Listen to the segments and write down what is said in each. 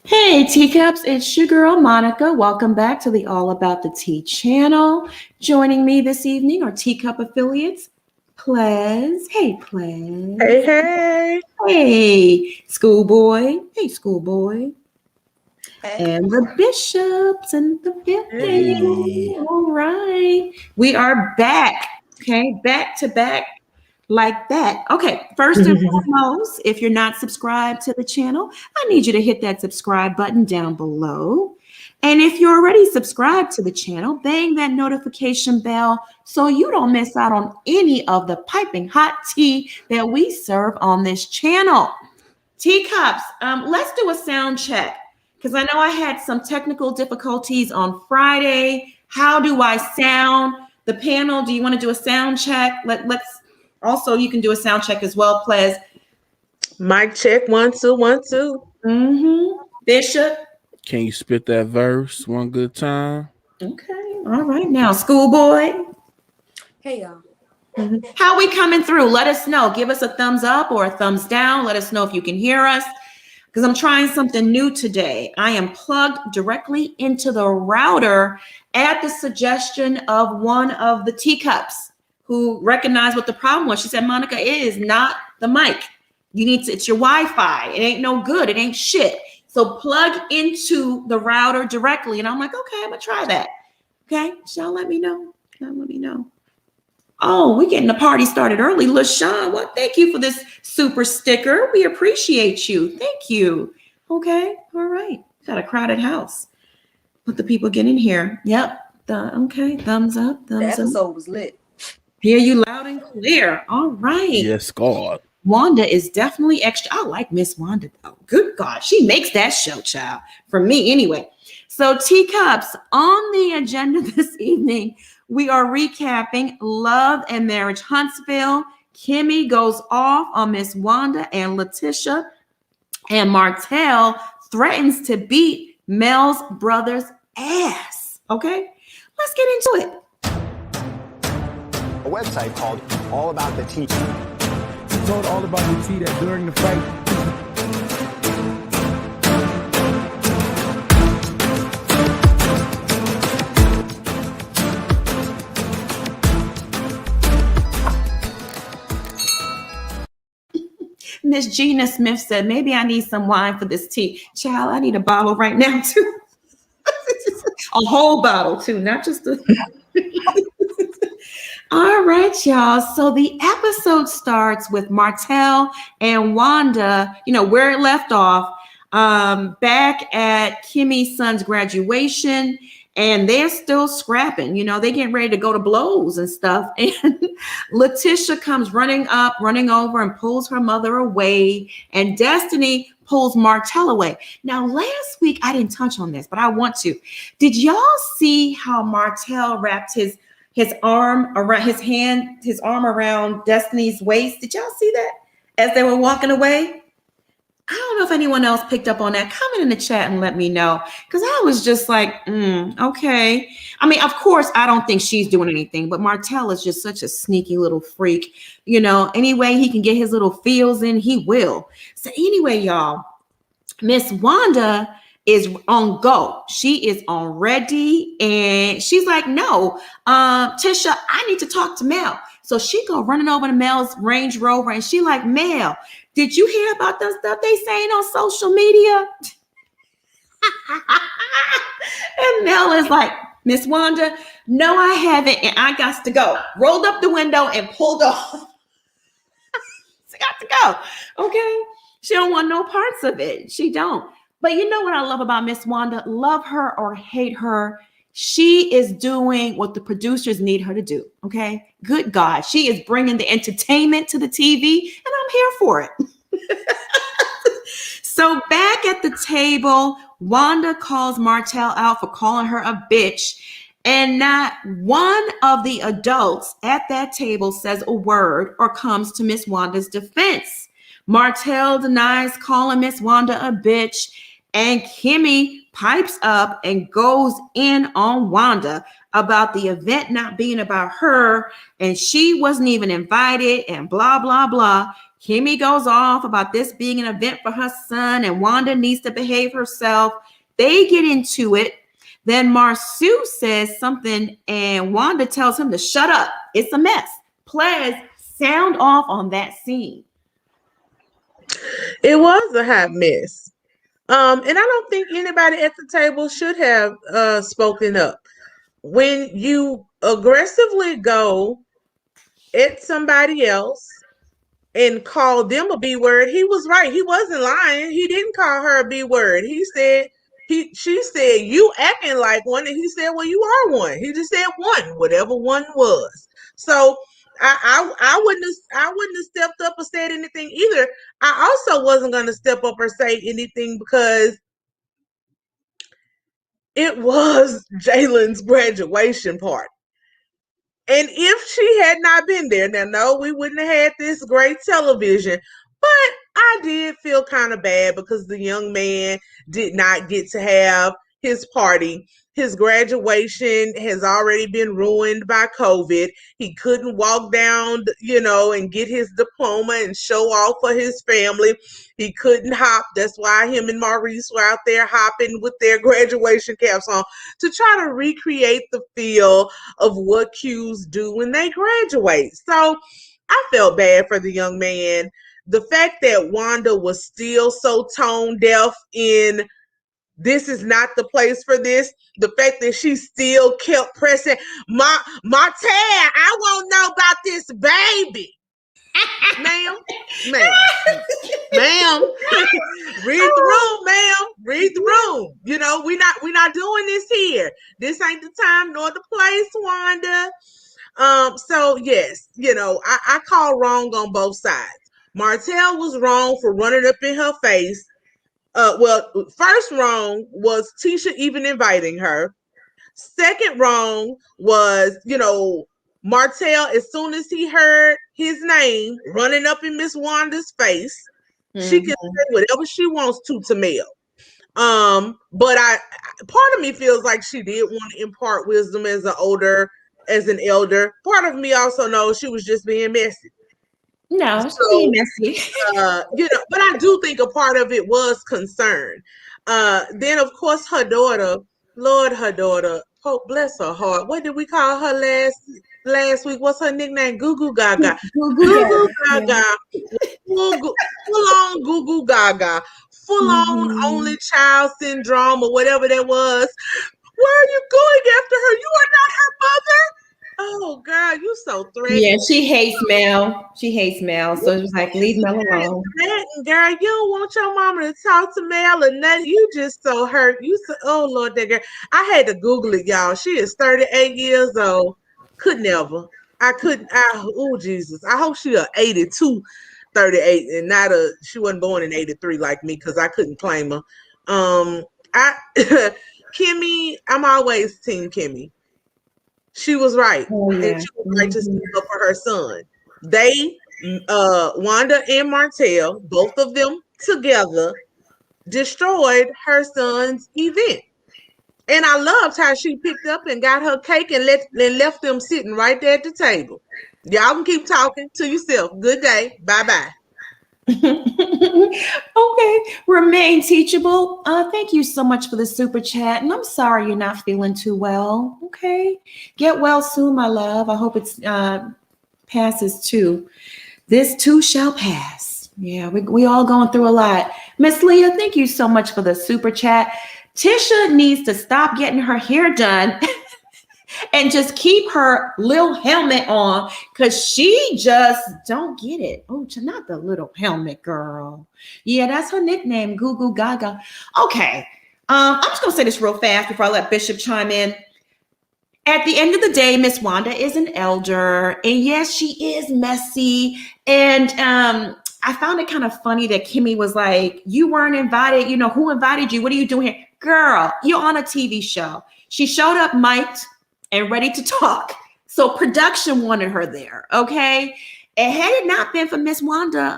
Hey teacups, it's your girl Monica. Welcome back to the All About the Tea channel. Joining me this evening are teacup affiliates, Plez. Hey Hey, Plez. hey. Hey Schoolboy. Hey Schoolboy. Hey. And the bishops and the Hey. building. All right. We are back. Okay, back to back like that. Okay, first and foremost, if you're not subscribed to the channel, I need you to hit that subscribe button down below. And if you're already subscribed to the channel, bang that notification bell so you don't miss out on any of the piping hot tea that we serve on this channel. Teacups, let's do a sound check because I know I had some technical difficulties on Friday. How do I sound? The panel, do you want to do a sound check? Let's also, you can do a sound check as well, Plez. Mic check, 1, 2, 1, 2. Bishop. Can you spit that verse one good time? Okay, all right. Now, Schoolboy. Hey y'all. How we coming through? Let us know. Give us a thumbs up or a thumbs down. Let us know if you can hear us because I'm trying something new today. I am plugged directly into the router at the suggestion of one of the teacups who recognized what the problem was. She said, Monica, it is not the mic. You need to, it's your Wi-Fi. It ain't no good. It ain't shit. So plug into the router directly. And I'm like, okay, I'm gonna try that. Okay, y'all let me know. Y'all let me know. Oh, we're getting the party started early. LaShawn, well, thank you for this super sticker. We appreciate you. Thank you. Okay, all right. Got a crowded house. Let the people get in here. Yep. Okay, thumbs up. The episode was lit. Hear you loud and clear. All right. Yes, God. Wanda is definitely extra. I like Miss Wanda though. Good God, she makes that show, child. For me, anyway. So, teacups, on the agenda this evening, we are recapping Love and Marriage Huntsville. Kimmie goes off on Miss Wanda and LaTisha, and Martell threatens to beat Mel's brother's ass. Okay, let's get into it. A website called All About the Tea. Told all about the tea that during the fight. Miss Gina Smith said, maybe I need some wine for this tea. Child, I need a bottle right now, too. A whole bottle, too, not just a... All right, y'all. So the episode starts with Martell and Wanda, where it left off, back at Kimmie's son's graduation. And they're still scrapping, they getting ready to go to blows and stuff. And LaTisha comes running over and pulls her mother away. And Destiny pulls Martell away. Now, last week, I didn't touch on this, but I want to. Did y'all see how Martell wrapped his arm around his arm around Destiny's waist? Did y'all see that as they were walking away? I don't know if anyone else picked up on that. Comment in the chat and let me know. Because I was just like, okay. I mean, of course, I don't think she's doing anything, but Martell is just such a sneaky little freak. Any way he can get his little feels in, he will. So anyway, y'all, Miss Wanda is on go. She is on ready. And she's like, no, Tisha, I need to talk to Mel. So she go running over to Mel's Range Rover and she like, Mel, did you hear about the stuff they saying on social media? And Mel is like, Miss Wanda, no, I haven't. And I got to go. Rolled up the window and pulled off. She got to go. Okay. She don't want no parts of it. She don't. But you know what I love about Miss Wanda? Love her or hate her, she is doing what the producers need her to do, okay? Good God. She is bringing the entertainment to the TV, and I'm here for it. So back at the table, Wanda calls Martell out for calling her a bitch, and not one of the adults at that table says a word or comes to Miss Wanda's defense. Martell denies calling Miss Wanda a bitch, and Kimmie pipes up and goes in on Wanda about the event not being about her, and she wasn't even invited, and blah, blah, blah. Kimmie goes off about this being an event for her son and Wanda needs to behave herself. They get into it. Then Marceau says something and Wanda tells him to shut up. It's a mess. Please sound off on that scene. It was a hot mess. And I don't think anybody at the table should have spoken up. When you aggressively go at somebody else and call them a B word, he was right. He wasn't lying. He didn't call her a B word. She said, you acting like one, and he said, well, you are one. He just said one, whatever one was. So I wouldn't have stepped up or said anything either. I also wasn't gonna step up or say anything because it was Jalen's graduation party. And if she had not been there, now no, we wouldn't have had this great television. But I did feel kind of bad because the young man did not get to have his party. His graduation has already been ruined by COVID. He couldn't walk down, and get his diploma and show off for his family. He couldn't hop. That's why him and Maurice were out there hopping with their graduation caps on to try to recreate the feel of what Qs do when they graduate. So I felt bad for the young man. The fact that Wanda was still so tone deaf in this is not the place for this. The fact that she still kept pressing, Martell, I want to know about this baby. Ma'am. Read the room, ma'am. Read the room. We're not doing this here. This ain't the time nor the place, Wanda. So yes, I call wrong on both sides. Martell was wrong for running up in her face. First wrong was Tisha even inviting her. Second wrong was, Martell, as soon as he heard his name running up in Miss Wanda's face, she can say whatever she wants to Mel. But part of me feels like she did want to impart wisdom as an elder. Part of me also knows she was just being messy. No, she's being messy. But I do think a part of it was concern. Then of course her daughter, oh bless her heart. What did we call her last week? What's her nickname? Goo Goo Gaga. Goo Goo Gaga. Full on Goo Goo Gaga. Full on only child syndrome or whatever that was. Where are you going after her? You are not her mother. Oh, girl, you so threatening. Yeah, she hates Mel. So it was like, leave Mel alone. Girl, you don't want your mama to talk to Mel or nothing. You just so hurt. Oh, Lord, that girl. I had to Google it, y'all. She is 38 years old. Could never. Oh, Jesus. I hope she 82, 38, and she wasn't born in 83 like me because I couldn't claim her. Kimmie, I'm always team Kimmie. She was right. Oh, yeah. And she was right to speak up for her son. They, Wanda and Martell, both of them together, destroyed her son's event. And I loved how she picked up and got her cake and left them sitting right there at the table. Y'all can keep talking to yourself. Good day. Bye-bye. Okay, remain teachable. Thank you so much for the super chat, and I'm sorry you're not feeling too well. Okay, get well soon, my love. I hope it passes too. This too shall pass. Yeah, we all going through a lot. Miss Leah, thank you so much for the super chat. Tisha needs to stop getting her hair done and just keep her little helmet on because she just don't get it. Oh, not the little helmet girl. Yeah, that's her nickname, Goo Goo Gaga. Okay, I'm just going to say this real fast before I let Bishop chime in. At the end of the day, Miss Wanda is an elder, and yes, she is messy. And I found it kind of funny that Kimmie was like, you weren't invited. Who invited you? What are you doing here? Girl, you're on a TV show. She showed up mic'd and ready to talk. So production wanted her there, okay? And had it not been for Miss Wanda,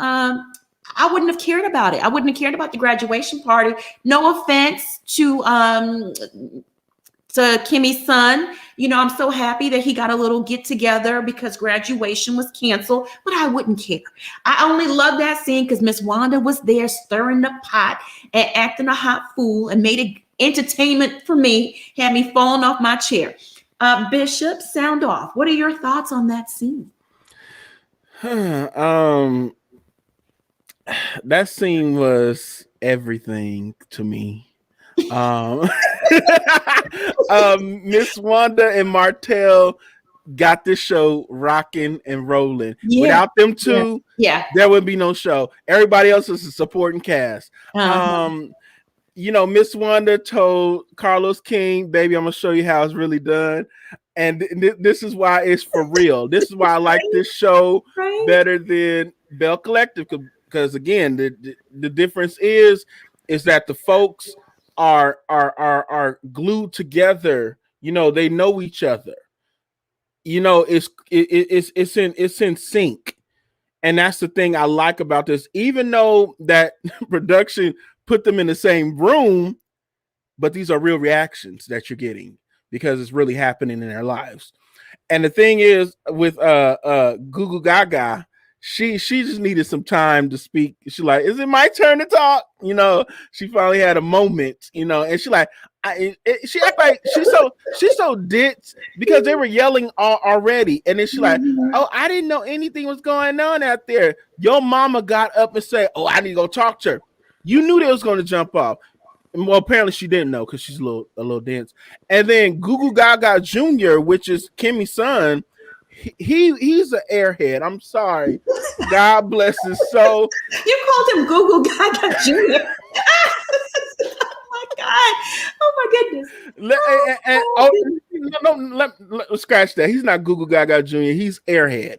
I wouldn't have cared about it. I wouldn't have cared about the graduation party. No offense to Kimmie's son. I'm so happy that he got a little get together because graduation was canceled, but I wouldn't care. I only love that scene because Miss Wanda was there stirring the pot and acting a hot fool and made it entertainment for me, had me falling off my chair. Bishop, sound off. What are your thoughts on that scene? That scene was everything to me. Miss Wanda and Martell got this show rocking and rolling. Yeah. Without them two, Yeah. there would be no show. Everybody else is a supporting cast. Miss Wanda told Carlos King, baby, I'm gonna show you how it's really done. And this is why it's for real. This is why I like this show better than Bell Collective, because again, the difference is that the folks are glued together. They know each other. It's in sync. And that's the thing I like about this. Even though that production put them in the same room, but these are real reactions that you're getting because it's really happening in their lives. And the thing is with Goo Gaga, she just needed some time to speak. She's like, is it my turn to talk? She finally had a moment, and she like, she act like she's so ditz because they were yelling already. And then she like, oh, I didn't know anything was going on out there. Your mama got up and said, oh, I need to go talk to her. You knew they was going to jump off. Well, apparently she didn't know because she's a little dense. And then Goo Gaga Jr., which is Kimmie's son, he's an airhead. I'm sorry. God bless his soul. You called him Goo Gaga Jr. Oh my God. Oh my goodness. Let's scratch that. He's not Goo Gaga Jr. He's airhead.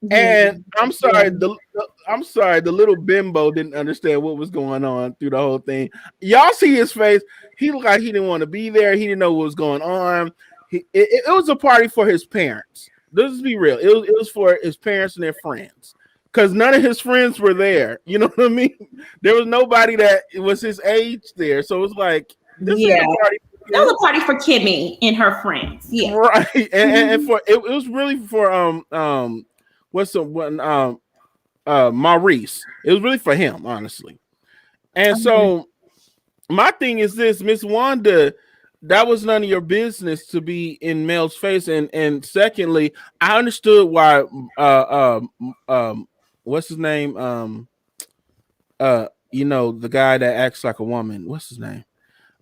And I'm sorry, the little bimbo didn't understand what was going on through the whole thing. Y'all see his face. He looked like he didn't want to be there. He didn't know what was going on. It was a party for his parents. Let's be real. It was for his parents and their friends. Because none of his friends were there. You know what I mean? There was nobody that was his age there. So it was like, this is a party. That was a party for Kimmie and her friends. Yeah. Right. And for it was really for Maurice. It was really for him, honestly. And so my thing is this, Miss Wanda, that was none of your business to be in Mel's face. And secondly, I understood why what's his name? The guy that acts like a woman. What's his name?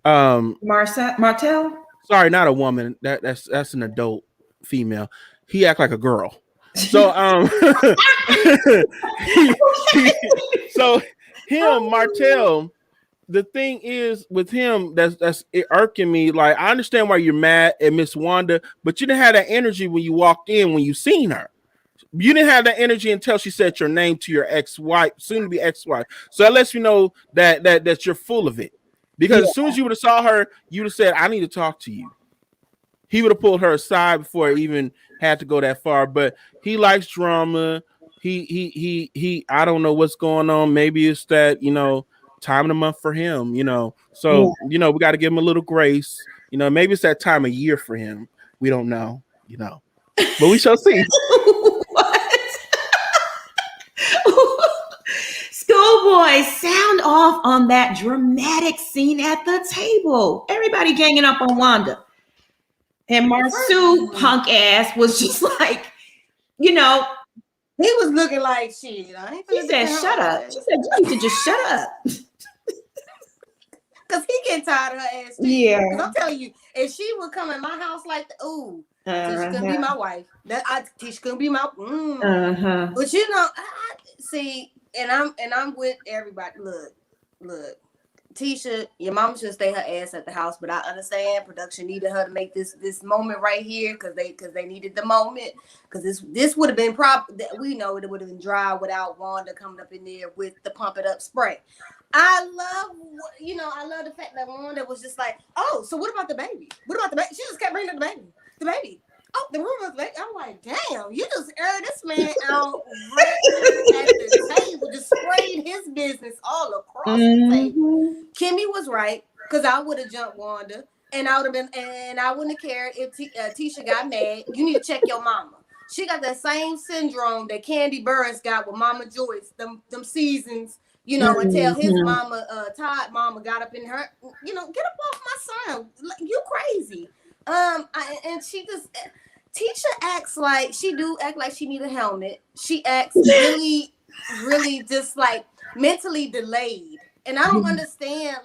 Martell? Sorry, not a woman. That's an adult female. He act like a girl. So so him, Martell, the thing is with him that's irking me. Like, I understand why you're mad at Miss Wanda, but you didn't have that energy when you walked in, when you seen her. You didn't have that energy until she said your name to your ex-wife, soon to be ex-wife. So that lets you know that you're full of it. Because as soon as you would have saw her, you would have said, I need to talk to you. He would have pulled her aside before it even had to go that far. But he likes drama. He I don't know what's going on. Maybe it's that, time of the month for him, So, we got to give him a little grace. Maybe it's that time of year for him. We don't know, But we shall see. Schoolboy, sound off on that dramatic scene at the table. Everybody ganging up on Wanda. And Marceau punk ass was just like, he was looking like shit. She said, shut up. She said, you need to just shut up. Because he getting tired of her ass. Yeah. Because I'm telling you, if she would come in my house like, Tisha couldn't be my wife. Tisha couldn't be my, But see, and I'm with everybody. Look. Tisha, your mama should stay her ass at the house, but I understand production needed her to make this moment right here because they needed the moment, because this would have been we know it would have been dry without Wanda coming up in there with the pump it up spray. I love the fact that Wanda was just like, oh, so what about the baby? What about the baby? She just kept bringing up the baby. Oh, the rumors. I'm like, damn, you just aired this man out right at the table, just sprayed his business all across the table. Kimmie was right, because I would have jumped Wanda. And I would have been, and I wouldn't have cared if Tisha got mad. You need to check your mama. She got that same syndrome that Candy Burris got with Mama Joyce. Them seasons, until his mama, Todd mama, got up in her. Get up off my son. You crazy. And she just. Tisha acts like she need a helmet. She acts really, really just like mentally delayed. And I don't understand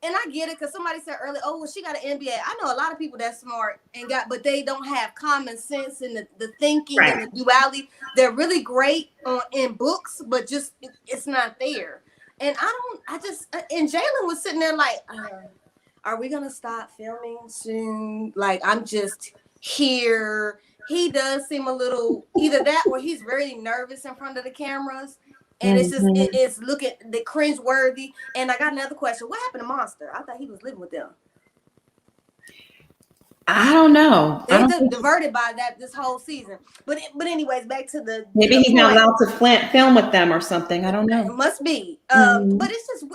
and I get it because somebody said earlier, oh, well, she got an MBA. I know a lot of people that's smart but they don't have common sense and the thinking and the duality. They're really great in books, but just it's not there. And and Jalen was sitting there like, are we gonna stop filming soon? Like, I'm just here. He does seem a little either that or he's very nervous in front of the cameras. And it's just it's looking the cringe worthy. And I got another question. What happened to Monster? I thought he was living with them. I don't know. They diverted by that this whole season. But anyways, back to the maybe he's not allowed to film with them or something. I don't know. It must be. But it's just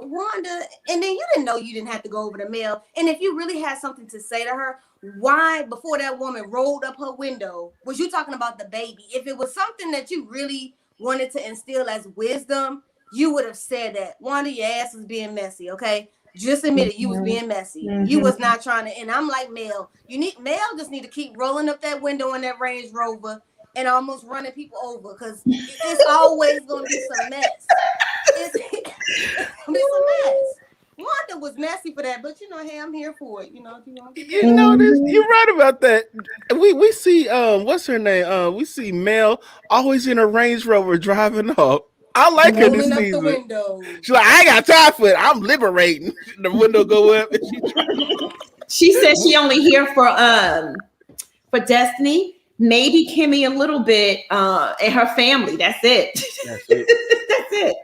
Wanda, and then you didn't know you didn't have to go over the mail. And if you really had something to say to her, why, before that woman rolled up her window, was you talking about the baby? If it was something that you really wanted to instill as wisdom, you would have said that. Wanda, your ass was being messy, okay? Just admit it, you was being messy. You was not trying to, and I'm like Mel. Mel just need to keep rolling up that window in that Range Rover and almost running people over because it's always going to be some mess. It's going to be some mess. Wanda was messy for that, but hey, I'm here for it. You're right about that. We see what's her name? We see Mel always in a Range Rover driving up. I like her this season. The window. She's like, I ain't got time for it. I'm liberating. The window go up and she says she only here for Destiny, maybe Kimmie a little bit, and her family. That's it. That's it.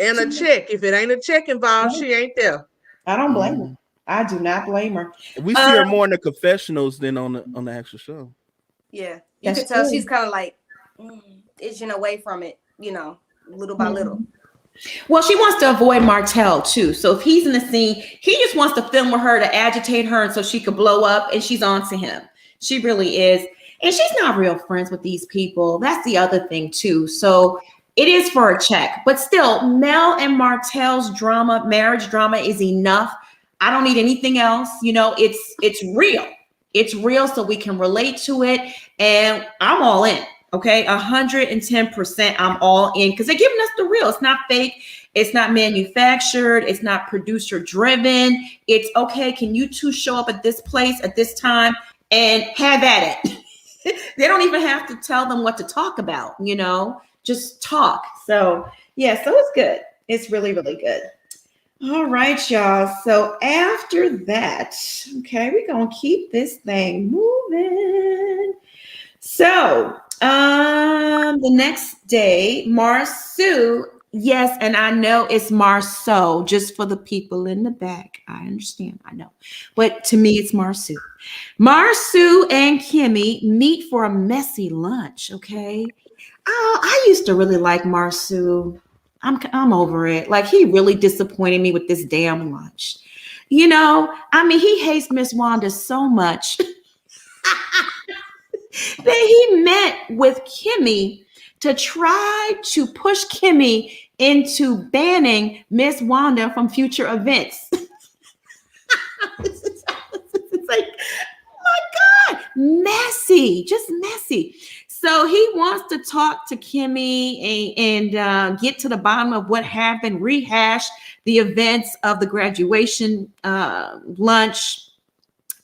And a check. If it ain't a check involved, she ain't there. I don't blame her. I do not blame her. We see her more in the confessionals than on the actual show. Yeah, you can tell she's kind of like itching away from it, little by little. Well, she wants to avoid Martell too. So if he's in the scene, he just wants to film with her to agitate her, and so she could blow up. And she's on to him. She really is, and she's not real friends with these people. That's the other thing too. So. It is for a check, but still, Mel and Martell's marriage drama is enough. I don't need anything else. It's real. It's real, so we can relate to it. And I'm all in. Okay, 110%. I'm all in because they're giving us the real. It's not fake. It's not manufactured. It's not producer driven. It's okay. Can you two show up at this place at this time and have at it? They don't even have to tell them what to talk about. Just talk. So yeah, so it's good. It's really, really good. All right, y'all. So after that, okay, we're gonna keep this thing moving. So the next day, Marceau, yes, and I know it's Marceau, just for the people in the back. I understand, I know. But to me, it's Marceau. Marceau and Kimmie meet for a messy lunch, okay? Oh, I used to really like Marceau. I'm over it. Like, he really disappointed me with this damn lunch. He hates Miss Wanda so much that he met with Kimmie to try to push Kimmie into banning Miss Wanda from future events. It's like, oh my God, messy, just messy. So he wants to talk to Kimmie and get to the bottom of what happened, rehash the events of the graduation lunch.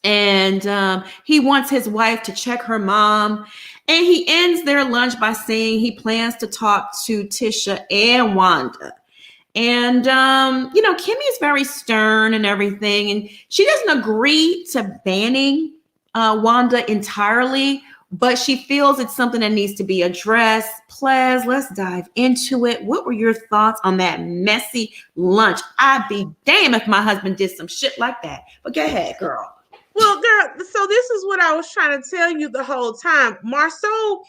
And he wants his wife to check her mom. And he ends their lunch by saying he plans to talk to Tisha and Wanda. And, Kimmie is very stern and everything. And she doesn't agree to banning Wanda entirely, but she feels it's something that needs to be addressed. Please, let's dive into it. What were your thoughts on that messy lunch? I'd be damned if my husband did some shit like that. But go ahead, girl. Well, girl, so this is what I was trying to tell you the whole time. Marceau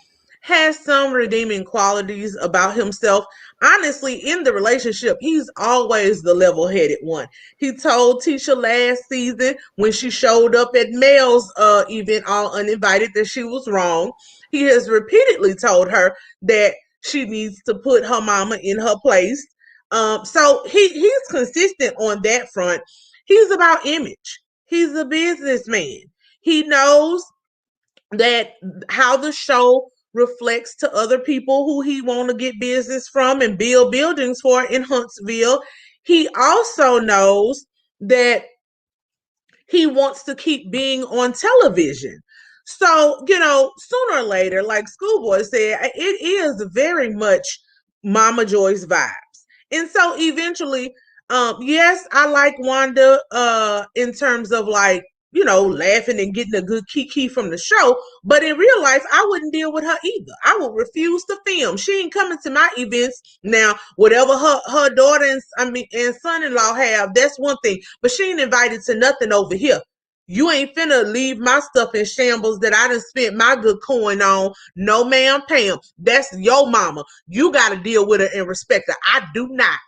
has some redeeming qualities about himself. Honestly, in the relationship, he's always the level-headed one. He told Tisha last season when she showed up at Mel's event all uninvited that she was wrong. He has repeatedly told her that she needs to put her mama in her place. So he's consistent on that front. He's about image. He's a businessman. He knows that how the show reflects to other people who he want to get business from and build buildings for in Huntsville. He also knows that he wants to keep being on television. So, sooner or later, like Schoolboy said, it is very much Mama Joy's vibes. And so eventually, yes, I like Wanda in terms of like, laughing and getting a good kiki from the show. But in real life, I wouldn't deal with her either. I would refuse to film. She ain't coming to my events. Now, whatever her daughter and son-in-law have, that's one thing. But she ain't invited to nothing over here. You ain't finna leave my stuff in shambles that I done spent my good coin on. No, ma'am, Pam. That's your mama. You got to deal with her and respect her. I do not.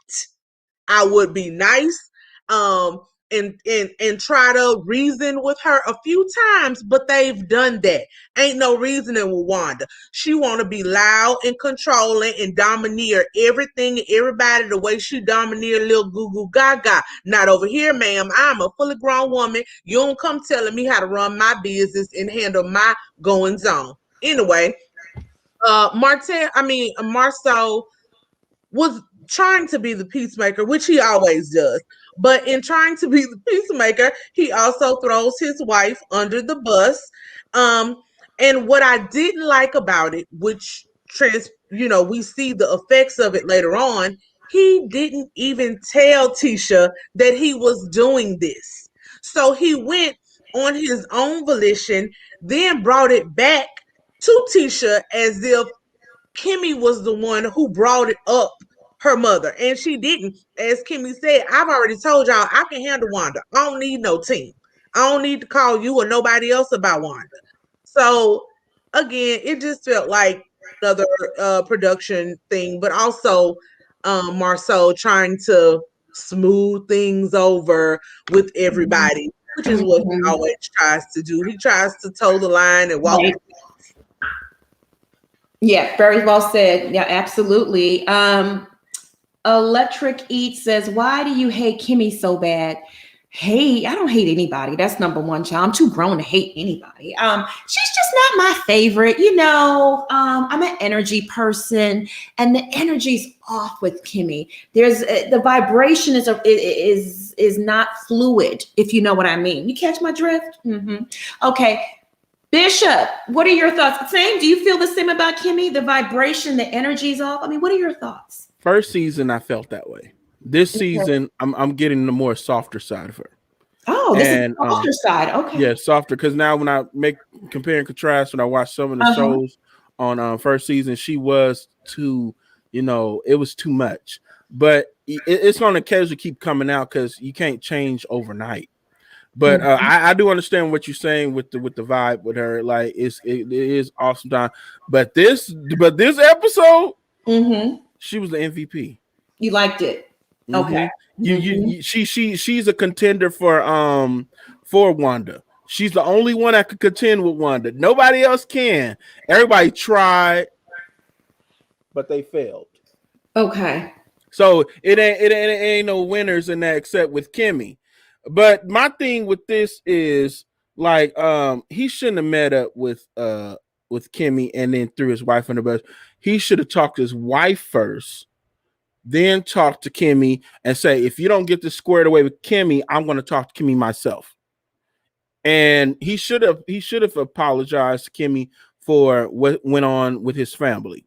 I would be nice, and try to reason with her a few times, but they've done that. Ain't no reasoning with Wanda. She want to be loud and controlling and domineer everything and everybody the way she domineer little goo goo gaga. Not over here, ma'am. I'm a fully grown woman. You don't come telling me how to run my business and handle my goings on. Anyway, Marceau was trying to be the peacemaker, which he always does. But in trying to be the peacemaker, he also throws his wife under the bus. And what I didn't like about it, which we see the effects of it later on, he didn't even tell Tisha that he was doing this. So he went on his own volition, then brought it back to Tisha as if Kimmie was the one who brought it up her mother, and she didn't. As Kimmie said, I've already told y'all I can handle Wanda. I don't need no team. I don't need to call you or nobody else about Wanda. So again, it just felt like another production thing, but also Marceau trying to smooth things over with everybody, which is what he always tries to do. He tries to toe the line and walk. Right. Yeah, very well said. Yeah, absolutely. Electric Eat says, why do you hate Kimmie so bad? Hey, I don't hate anybody. That's number one, child. I'm too grown to hate anybody. She's just not my favorite. I'm an energy person, and the energy's off with Kimmie. There's the vibration is not fluid, if you know what I mean. You catch my drift? Mm-hmm. Okay. Bishop, what are your thoughts? Same? Do you feel the same about Kimmie? The vibration, the energy's off? I mean, what are your thoughts? First season, I felt that way. This season, I'm getting the more softer side of her. Oh, this is the softer side. Okay. Yeah, softer. Because now when I compare and contrast, when I watch some of the shows on first season, she was too, it was too much. But it's going to occasionally keep coming out because you can't change overnight. But I do understand what you're saying with the vibe with her. Like it is awesome time. But this episode, she was the MVP. You liked it. Okay. She's a contender for Wanda. She's the only one that could contend with Wanda. Nobody else can. Everybody tried, but they failed. Okay. So it ain't no winners in that except with Kimmie. But my thing with this is like he shouldn't have met up with Kimmie and then threw his wife under the bus. He should have talked to his wife first, then talk to Kimmie and say, if you don't get this squared away with Kimmie, I'm going to talk to Kimmie myself. And he should have apologized to Kimmie for what went on with his family.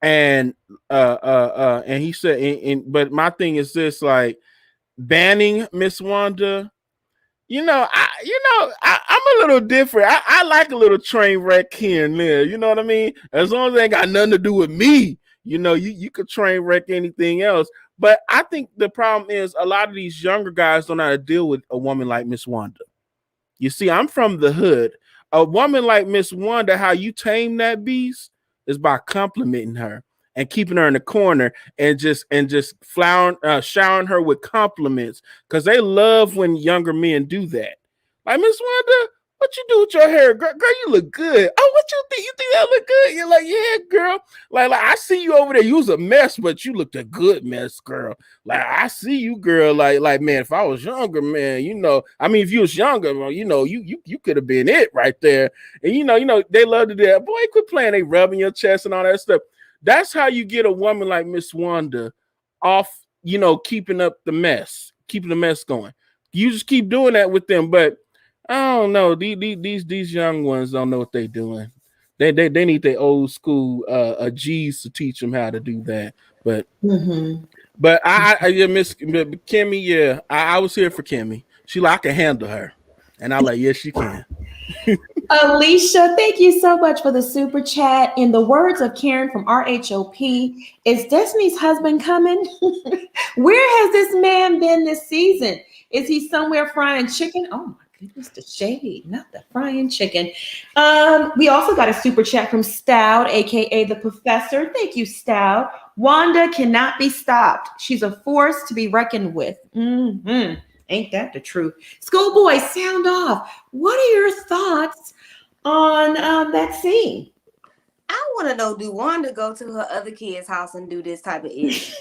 And he said, but my thing is this, like, banning Miss Wanda, I'm a little different. I like a little train wreck here and there. You know what I mean? As long as it ain't got nothing to do with me, you could train wreck anything else. But I think the problem is a lot of these younger guys don't know how to deal with a woman like Miss Wanda. You see, I'm from the hood. A woman like Miss Wanda, how you tame that beast, is by complimenting her and keeping her in the corner and just showering her with compliments, because they love when younger men do that. Like, Miss Wanda, what you do with your hair? Girl, you look good. Oh, what you think? You think that look good? You're like, yeah, girl. Like I see you over there. You was a mess, but you looked a good mess, girl. Like, I see you, girl. Like, man, if I was younger, man, if you was younger, well, you could have been it right there. And they love to do that. Boy, quit playing. They rubbing your chest and all that stuff. That's how you get a woman like Miss Wanda off, keeping the mess going. You just keep doing that with them, but I don't know. These young ones don't know what they're doing. They need their old school G's to teach them how to do that. But I Miss Kimmie, yeah, I was here for Kimmie. She like, I can handle her, and I like, yes, she can. Alicia, thank you so much for the super chat. In the words of Karen from RHOP, is Destiny's husband coming? Where has this man been this season? Is he somewhere frying chicken? Oh my goodness, the shade, not the frying chicken. We also got a super chat from Stout, aka the Professor. Thank you, Stout. Wanda cannot be stopped. She's a force to be reckoned with. Ain't that the truth? Schoolboy, sound off. What are your thoughts on that scene? I want to know, do Wanda go to her other kid's house and do this type of ish?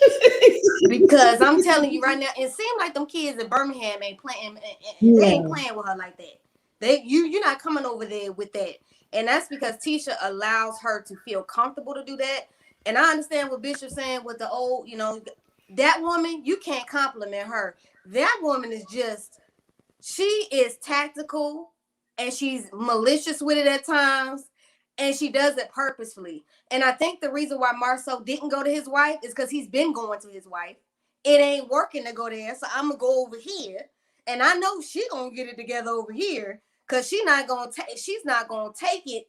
Because I'm telling you right now, it seems like them kids in Birmingham ain't playing. They ain't playing with her like that. You're not coming over there with that, and that's because Tisha allows her to feel comfortable to do that. And I understand what Bishop's saying with the old, that woman, you can't compliment her. That woman she is tactical and she's malicious with it at times, and she does it purposefully. And I think the reason why Marcel didn't go to his wife is because he's been going to his wife. It ain't working to go there, so I'm gonna go over here, and I know she gonna get it together over here, because she's not gonna take it,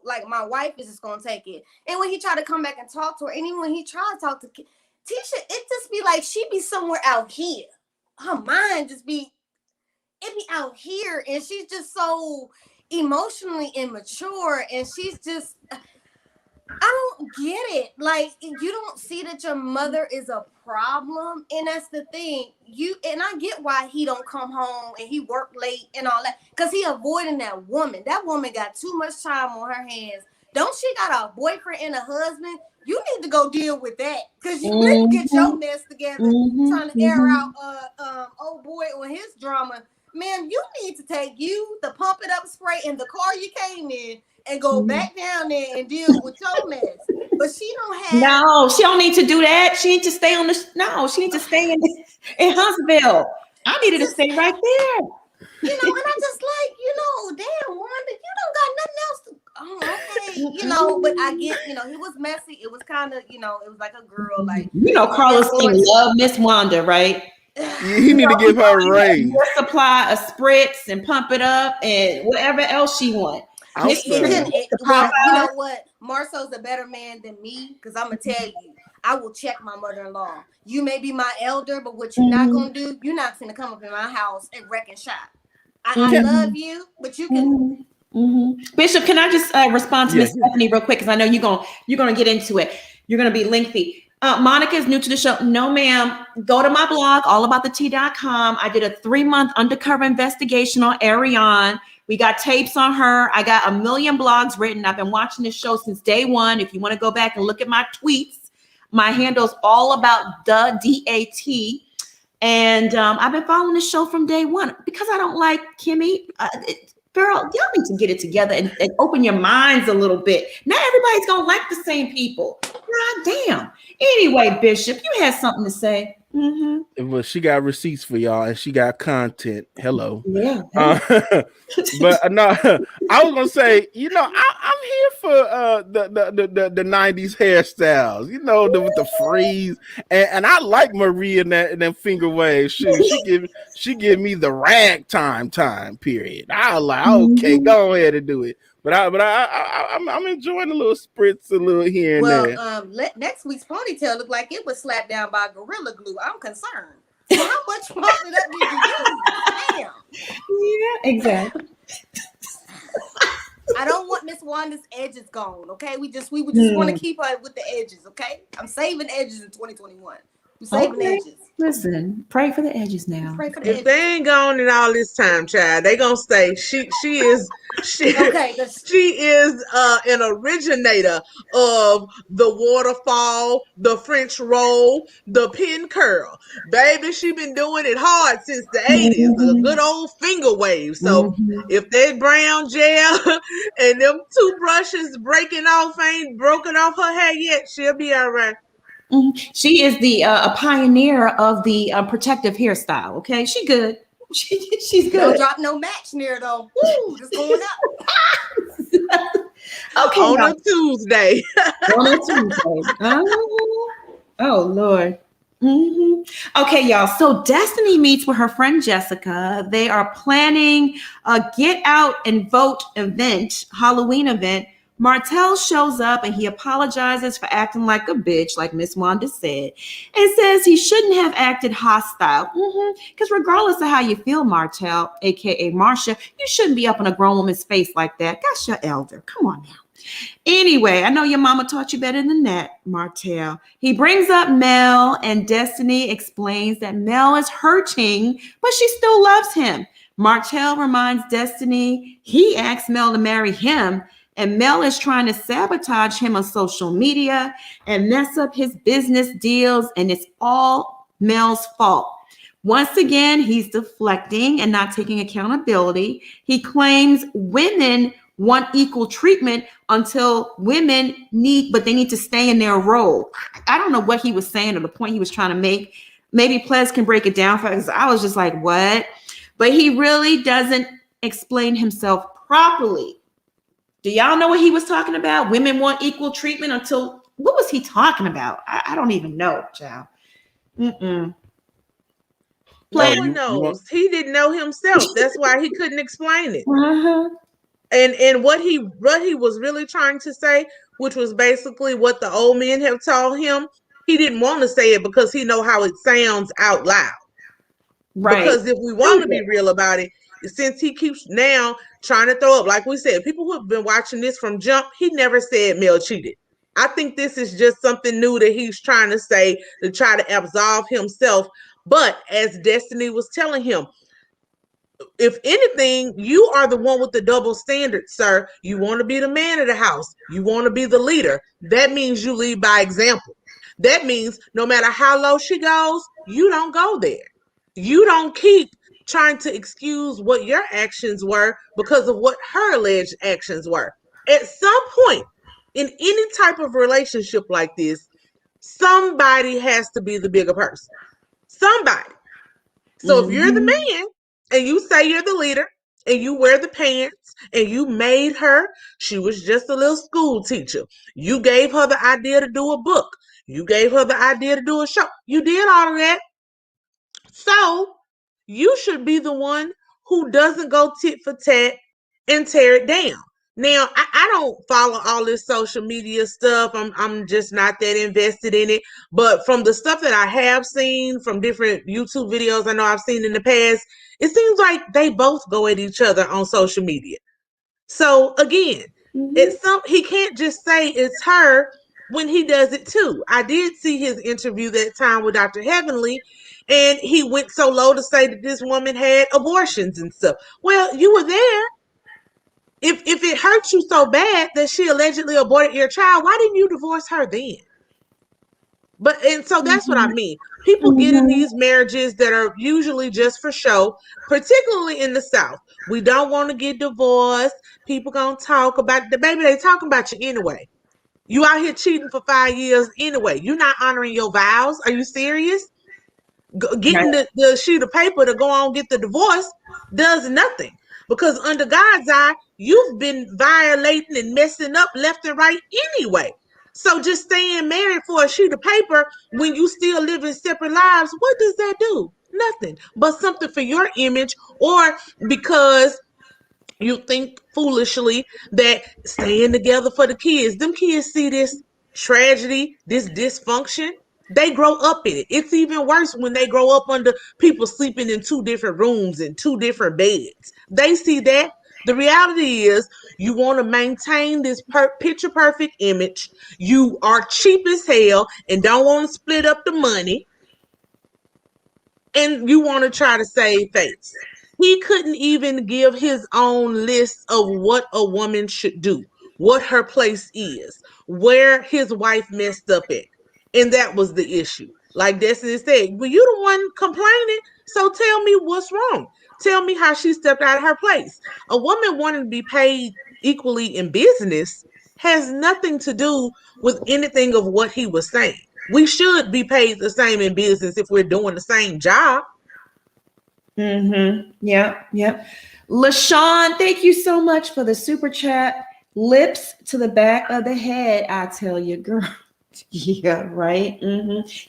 like my wife is just gonna take it. And when he tried to come back and talk to her, and even when he tried to talk to Tisha, it just be like she be somewhere out here. Her mind just be out here, and she's just so emotionally immature, and she's just, I don't get it. Like, you don't see that your mother is a problem, and that's the thing. And I get why he don't come home and he work late and all that, because he avoiding that woman. That woman got too much time on her hands. Don't she got a boyfriend and a husband? You need to go deal with that, because you need to get your mess together, trying to air out old boy on his drama. Man, you need to take the pump it up spray in the car you came in and go back down there and deal with your mess. But she don't have. No, she don't need to do that. She needs to stay on she needs to stay in Huntsville. I needed to stay right there. And I just like, damn, Wanda, you don't got nothing else to. Oh, okay, but I get, he was messy. It was kind of, it was like a girl, like. Carlos King love Miss Wanda, right? He need to give her a raise. Supply a spritz and pump it up and whatever else she want. You know what? Marcel's a better man than me, because I'm gonna tell you, I will check my mother-in-law. You may be my elder, but what you're not gonna do, you're not gonna come up in my house and wreck and shop. I love you, but you can. Bishop, can I just respond to Miss Stephanie real quick, because I know you're gonna get into it. You're gonna be lengthy. Monica is new to the show. No, ma'am. Go to my blog, allaboutthetea.com. I did a 3-month undercover investigation on Ariane. We got tapes on her. I got 1 million blogs written. I've been watching this show since day one. If you want to go back and look at my tweets, my handle's all about the DAT. And I've been following this show from day one, because I don't like Kimmie. Girl, y'all need to get it together and open your minds a little bit. Not everybody's going to like the same people. God damn. Anyway, Bishop, you had something to say. Well, she got receipts for y'all, and she got content. Hello. Yeah. But no, I was gonna say, I'm here for the 90s hairstyles. With the freeze, and I like Marie in that finger wave. She give me the ragtime time period. I was like, okay, go ahead and do it. But I'm enjoying a little spritz, a little here and there. Well, next week's ponytail looked like it was slapped down by Gorilla Glue. I'm concerned. So how much pump it up did you use? Damn. Yeah, exactly. I don't want Miss Wanda's edges gone. Okay, we just want to keep her with the edges. Okay, I'm saving edges in 2021. I'm saving edges. Listen, pray for the edges now. Pray for the If edges. they ain't gone in all this time, child, they gonna stay. She is Okay, she is an originator of the waterfall, the French roll, the pin curl. Baby, she been doing it hard since the 80s, the good old finger wave. So if that brown gel and them toothbrushes breaking off ain't broken off her hair yet, she'll be all right. She is the a pioneer of the protective hairstyle. Okay, she good. She's good. Don't drop no match near though. Woo, just going up. Okay, On a Tuesday. on a Tuesday. Oh Lord. Okay, y'all. So Destiny meets with her friend Jessica. They are planning a get out and vote event, Halloween event. Martell shows up and he apologizes for acting like a bitch, like Miss Wanda said, and says he shouldn't have acted hostile. Because regardless of how you feel, Martell, aka Marsha, you shouldn't be up in a grown woman's face like that. That's your elder. Come on now. Anyway, I know your mama taught you better than that, Martell. He brings up Mel, and Destiny explains that Mel is hurting, but she still loves him. Martell reminds Destiny he asked Mel to marry him, and Mel is trying to sabotage him on social media and mess up his business deals, and it's all Mel's fault. Once again, he's deflecting and not taking accountability. He claims women want equal treatment until women need to stay in their role. I don't know what he was saying or the point he was trying to make. Maybe Ples can break it down for us. I was just like, what? But he really doesn't explain himself properly. Do y'all know what he was talking about? Women want equal treatment until, what was he talking about? I don't even know, child. No one knows. He didn't know himself. That's why he couldn't explain it. And what he was really trying to say, which was basically what the old men have taught him, he didn't want to say it because he know how it sounds out loud. Right. Because if we want to be real about it, since he keeps now trying to throw up, like we said, people who have been watching this from jump, he never said Mel cheated. I think this is just something new that he's trying to say to try to absolve himself. But as Destiny was telling him, if anything, you are the one with the double standard, sir. You want to be the man of the house. You want to be the leader. That means you lead by example. That means no matter how low she goes, you don't go there. You don't keep trying to excuse what your actions were because of what her alleged actions were. At some point in any type of relationship like this, somebody has to be the bigger person. Somebody. So if you're the man and you say you're the leader and you wear the pants and you made her, she was just a little school teacher. You gave her the idea to do a book. You gave her the idea to do a show. You did all of that. So you should be the one who doesn't go tit for tat and tear it down. Now, I don't follow all this social media stuff. I'm just not that invested in it. But from the stuff that I have seen from different YouTube videos I know I've seen in the past, it seems like they both go at each other on social media. So again, he can't just say it's her when he does it too. I did see his interview that time with Dr. Heavenly, and he went so low to say that this woman had abortions and stuff. Well, you were there. If it hurt you so bad that she allegedly aborted your child, why didn't you divorce her then? So that's what I mean. People get in these marriages that are usually just for show, particularly in the South. We don't want to get divorced. People gonna talk about the baby. They talking about you anyway. You out here cheating for 5 years anyway. You're not honoring your vows. Are you serious? Getting the sheet of paper to go on get the divorce does nothing. Because under God's eye, you've been violating and messing up left and right anyway. So just staying married for a sheet of paper when you still living separate lives, what does that do? Nothing. But something for your image, or because you think foolishly that staying together for the kids, them kids see this tragedy, this dysfunction, they grow up in it. It's even worse when they grow up under people sleeping in 2 different rooms and 2 different beds. They see that The reality is you want to maintain this picture perfect image. You are cheap as hell and don't want to split up the money. And you want to try to save face. He couldn't even give his own list of what a woman should do, what her place is, where his wife messed up at. And that was the issue. Like Destiny said, well, you the one complaining, so tell me what's wrong. Tell me how she stepped out of her place. A woman wanting to be paid equally in business has nothing to do with anything of what he was saying. We should be paid the same in business if we're doing the same job. Yeah. LaShawn, thank you so much for the super chat. Lips to the back of the head, I tell you, girl. Yeah, right.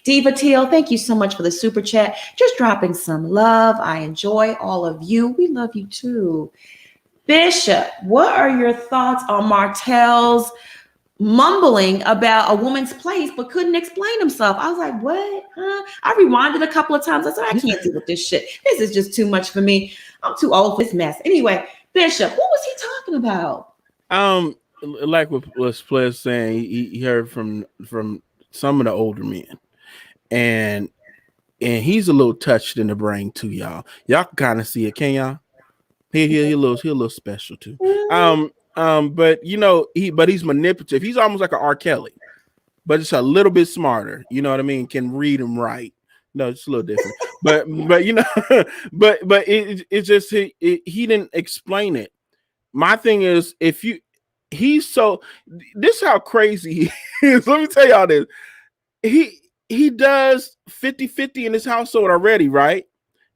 Diva Teal, thank you so much for the super chat. Just dropping some love. I enjoy all of you. We love you too. Bishop, what are your thoughts on Martell's mumbling about a woman's place but couldn't explain himself? I was like, what? I rewinded a couple of times. I said, I can't deal with this shit. This is just too much for me. I'm too old for this mess. Anyway, Bishop, what was he talking about? Like what Ples saying, he heard from some of the older men, and he's a little touched in the brain too, y'all. Y'all can kind of see it, can y'all? He a little special too. But you know, he's manipulative. He's almost like an R. Kelly, but it's a little bit smarter. You know what I mean? Can read and write. No, it's a little different. but you know, but it's just he didn't explain it. My thing is, this is how crazy he is. Let me tell y'all this. He does 50-50 in his household already, right?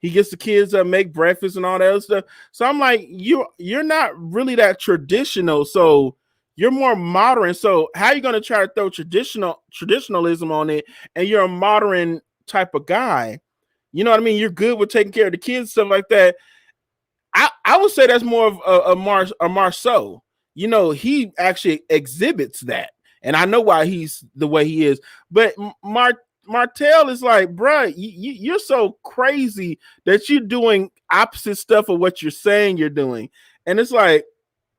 He gets the kids up, make breakfast and all that other stuff. So I'm like, you're not really that traditional. So you're more modern. So how are you going to try to throw traditionalism on it? And you're a modern type of guy. You know what I mean? You're good with taking care of the kids, stuff like that. I would say that's more of a Marceau. You know, he actually exhibits that. And I know why he's the way he is. But Martell is like, bruh, you're so crazy that you're doing opposite stuff of what you're saying you're doing. And it's like,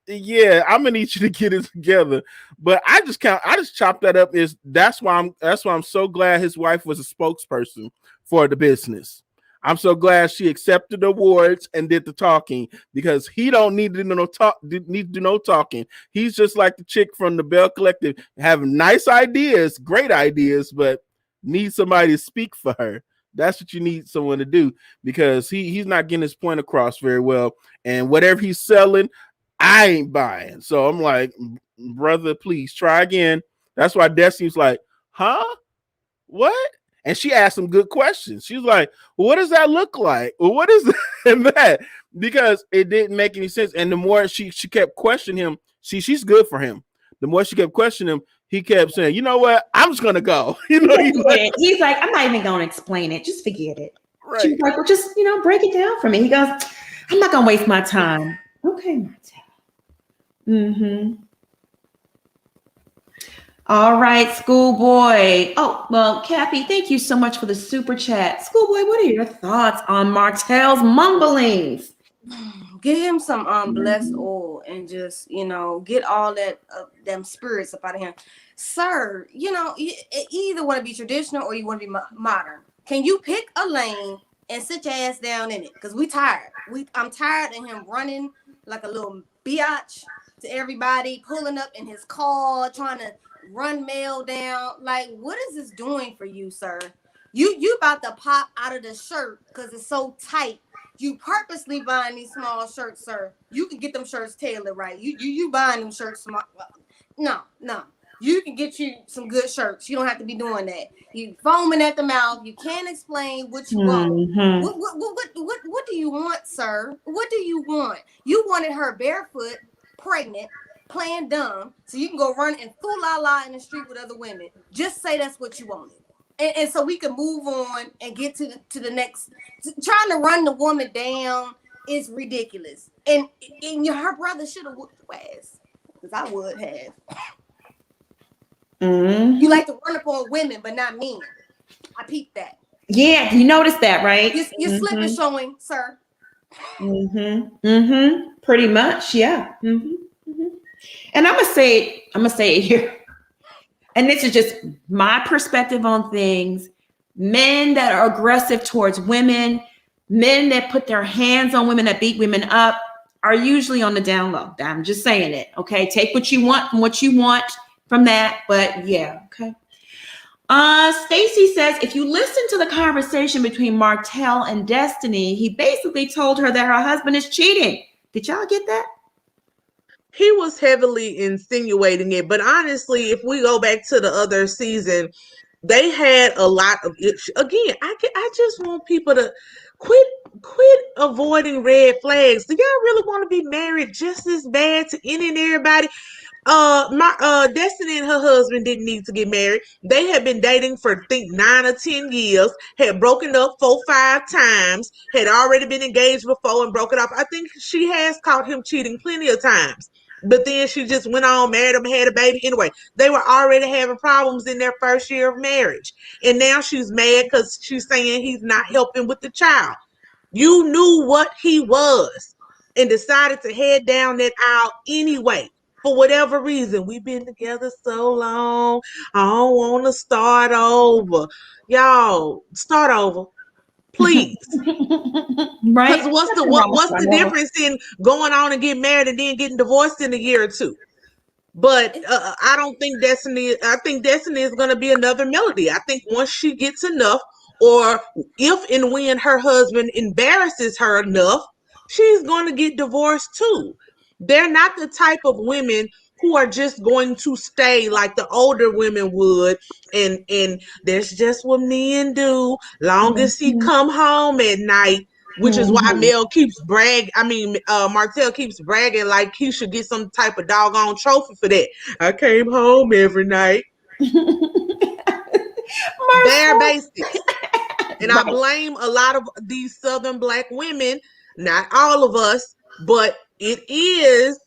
yeah, I'm gonna need you to get it together. But I just chopped that up. That's why I'm so glad his wife was a spokesperson for the business. I'm so glad she accepted the awards and did the talking, because he don't need to do no talking. He's just like the chick from the Bell Collective, having nice ideas, great ideas, but need somebody to speak for her. That's what you need someone to do, because he's not getting his point across very well. And whatever he's selling, I ain't buying. So I'm like, brother, please try again. That's why Destiny's like, huh? What? And she asked some good questions. She was like, well, what does that look like? Well, what is that? Because it didn't make any sense. And the more she kept questioning him, she's good for him. The more she kept questioning him, he kept saying, you know what? I'm just going to go. You know, he's like, I'm not even going to explain it. Just forget it. Right. She was like, well, just, break it down for me. He goes, I'm not going to waste my time. Okay, Martell. All right, Schoolboy. Oh, well, Kathy, thank you so much for the super chat. Schoolboy, what are your thoughts on Martell's mumblings? Give him some blessed oil and just, get all that them spirits up out of him. Sir, you either want to be traditional or you want to be modern. Can you pick a lane and sit your ass down in it? Because we tired. I'm tired of him running like a little biatch to everybody, pulling up in his car, trying to run mail down. Like, what is this doing for you, sir? You about to pop out of the shirt because it's so tight. You purposely buying these small shirts, sir. You can get them shirts tailored right. You buying them shirts small. No. You can get you some good shirts. You don't have to be doing that. You foaming at the mouth. You can't explain what you want. What do you want, sir? What do you want? You wanted her barefoot, pregnant, playing dumb, so you can go run and fool la in the street with other women. Just say that's what you wanted. And so we can move on and get to the next. Trying to run the woman down is ridiculous. And her brother should have whooped the ass, because I would have. You like to run up on women, but not men. I peeped that. Yeah, you noticed that, right? Your slip is showing, sir. Pretty much, yeah. And I'm gonna say it here. And this is just my perspective on things. Men that are aggressive towards women, men that put their hands on women, that beat women up, are usually on the down low. I'm just saying it. Okay. Take what you want from what you want from that. But yeah, okay. Stacy says, if you listen to the conversation between Martell and Destiny, he basically told her that her husband is cheating. Did y'all get that? He was heavily insinuating it, but honestly, if we go back to the other season, they had a lot of it. Again, I just want people to quit avoiding red flags. Do y'all really want to be married just as bad to any and everybody? My Destiny and her husband didn't need to get married. They had been dating for think 9 or 10 years, had broken up 4-5 times, had already been engaged before and broken off. I think she has caught him cheating plenty of times. But then she just went on, married him, had a baby. Anyway, they were already having problems in their first year of marriage. And now she's mad because she's saying he's not helping with the child. You knew what he was and decided to head down that aisle anyway. For whatever reason, we've been together so long. I don't want to start over. Y'all, start over, please. Right? Because what's the difference in going on and getting married and then getting divorced in a year or two? But I don't think Destiny. I think Destiny is going to be another Melody. I think once she gets enough, or if and when her husband embarrasses her enough, she's going to get divorced too. They're not the type of women who are just going to stay like the older women would, and that's just what men do. Long as he come home at night. Which is why Martell keeps bragging like he should get some type of doggone trophy for that. I came home every night. Bare basics. And I blame a lot of these Southern Black women, not all of us, but it is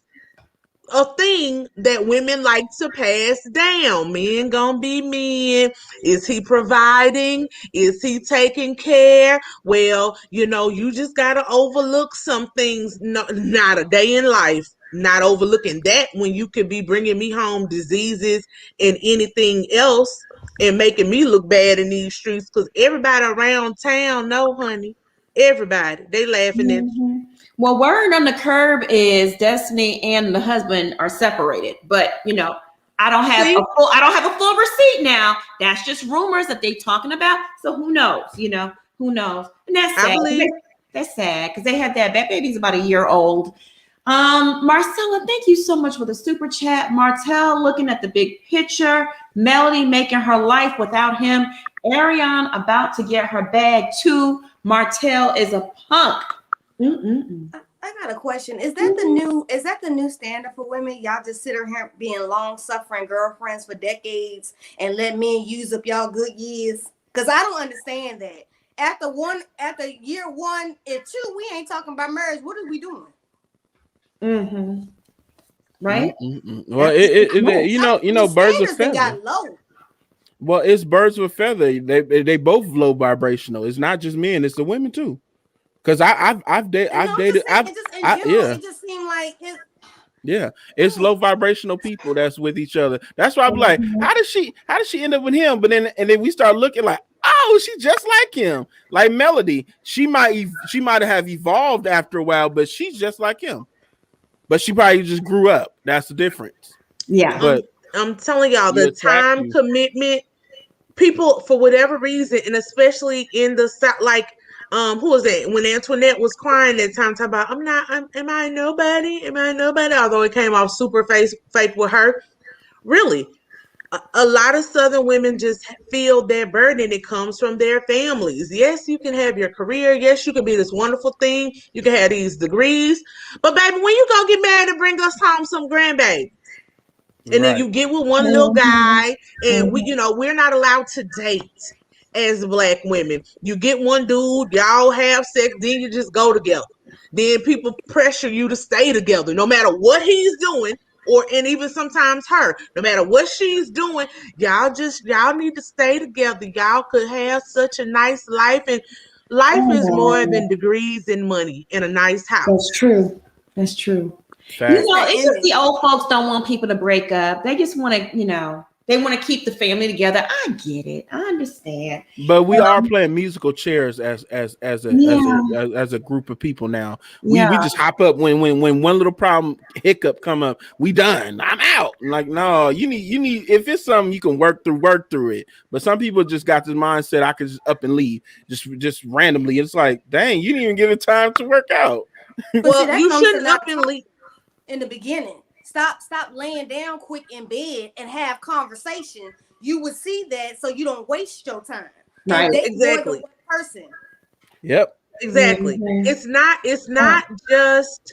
a thing that women like to pass down. Men gonna be men. Is he providing? Is he taking care? Well, you just gotta overlook some things. No, not a day in life. Not overlooking that when you could be bringing me home diseases and anything else and making me look bad in these streets, because everybody around town know, honey. Everybody. They laughing at you. Well, word on the curb is Destiny and the husband are separated, but I don't have a full receipt now. That's just rumors that they talking about. So who knows? Who knows? And that's sad. That's sad because they had that baby's about a year old. Marcella, thank you so much for the super chat. Martell looking at the big picture. Melody making her life without him. Ariane about to get her bag too. Martell is a punk. I got a question. Is that the new standard for women? Y'all just sit here being long-suffering girlfriends for decades and let men use up y'all good years? Because I don't understand that. After year 1 and 2, we ain't talking about marriage. What are we doing? Right? Well, birds of feather. Got low. Well, it's birds with feather. They both low vibrational. It's not just men; it's the women too. Because I've dated. It just seemed like it. Yeah, it's low vibrational people that's with each other. That's why I'm like, how does she end up with him? But then we start looking like, oh, she's just like him. Like Melody, she might have evolved after a while, but she's just like him. But she probably just grew up. That's the difference. Yeah, but I'm telling y'all, the time commitment, people for whatever reason, and especially in the South, like. Who was that? When Antoinette was crying that time, talking about, am I nobody? Am I nobody? Although it came off super fake with her. Really, a lot of Southern women just feel their burden. It comes from their families. Yes, you can have your career. Yes, you can be this wonderful thing. You can have these degrees. But baby, when you gonna get married and bring us home some grandbabies? And then you get with one little guy, and we're not allowed to date as Black women. You get one dude, y'all have sex, then you just go together. Then people pressure you to stay together, no matter what he's doing, and even sometimes her. No matter what she's doing, y'all need to stay together. Y'all could have such a nice life. And Life is more Oh, than degrees and money and a nice house. that's true. That's true. Fact. It's just the old folks don't want people to break up. They just want to, they want to keep the family together. I get it. I understand. But we are playing musical chairs as a group of people now. We just hop up when one little problem hiccup come up. We done. I'm out. Like, no, you need if it's something you can work through it. But some people just got this mindset I could just up and leave just randomly. It's like, dang, you didn't even give it time to work out. Well, you shouldn't up and leave in the beginning. Stop laying down quick in bed and have conversation. You would see that, so you don't waste your time. Right. Exactly. Person. Yep. Exactly. Mm-hmm. It's not just,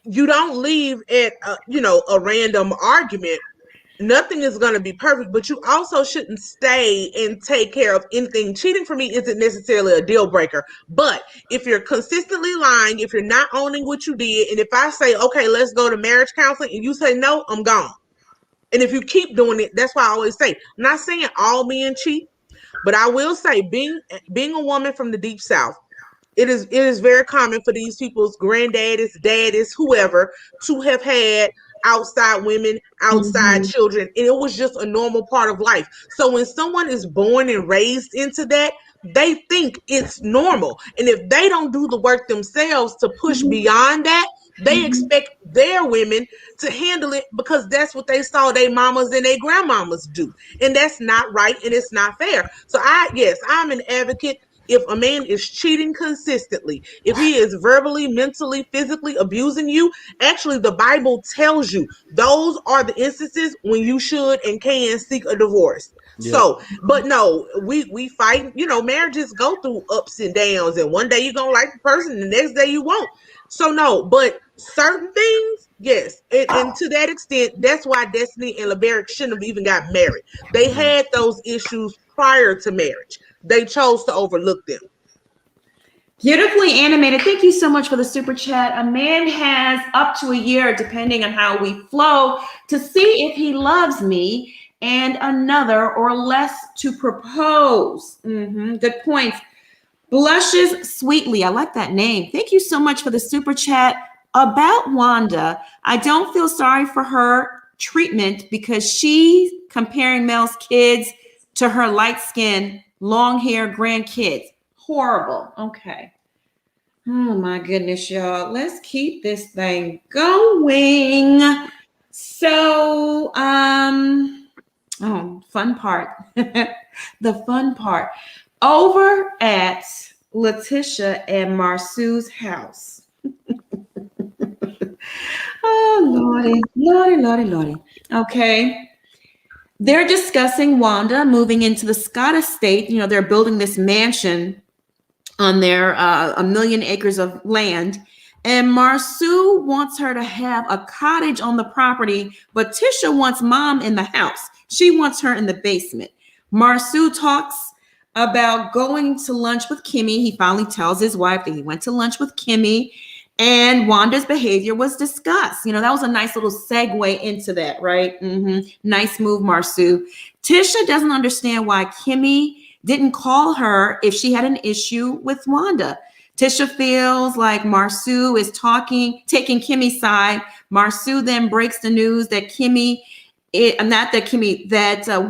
you don't leave at a random argument. Nothing is going to be perfect, but you also shouldn't stay and take care of anything. Cheating for me isn't necessarily a deal breaker, but if you're consistently lying, if you're not owning what you did, and if I say, okay, let's go to marriage counseling, and you say no, I'm gone. And if you keep doing it, that's why I always say, I'm not saying all men cheat, but I will say being a woman from the deep South, it is very common for these people's granddaddies, daddies, whoever, to have had outside women, outside children, and it was just a normal part of life. So when someone is born and raised into that, they think it's normal. And if they don't do the work themselves to push beyond that, they expect their women to handle it because that's what they saw their mamas and their grandmamas do. And that's not right, and it's not fair. So I'm an advocate. If a man is cheating consistently, if he is verbally, mentally, physically abusing you, actually the Bible tells you those are the instances when you should and can seek a divorce. Yep. So, but no, we fight, marriages go through ups and downs, and one day you're going to like the person, and the next day you won't. So no, but certain things, yes. And to that extent, that's why Destiny and LeBaric shouldn't have even got married. They had those issues prior to marriage. They chose to overlook them. Beautifully animated. Thank you so much for the super chat. A man has up to a year, depending on how we flow, to see if he loves me, and another or less to propose. Good points. Blushes sweetly. I like that name. Thank you so much for the super chat. About Wanda, I don't feel sorry for her treatment because she's comparing Mel's kids to her light skin, long hair grandkids. Horrible. Okay. Oh my goodness, y'all. Let's keep this thing going. So, fun part. The fun part. Over at LaTisha and Marsu's house. Oh, Lordy. Okay. They're discussing Wanda moving into the Scott estate. They're building this mansion on their 1 million acres of land. And Marsu wants her to have a cottage on the property, but Tisha wants mom in the house. She wants her in the basement. Marsu talks about going to lunch with Kimmie. He finally tells his wife that he went to lunch with Kimmie, and Wanda's behavior was discussed. That was a nice little segue into that, right? Nice move, Marsu. Tisha doesn't understand why Kimmie didn't call her if she had an issue with Wanda. Tisha feels like Marsu is taking Kimmie's side. Marsu then breaks the news that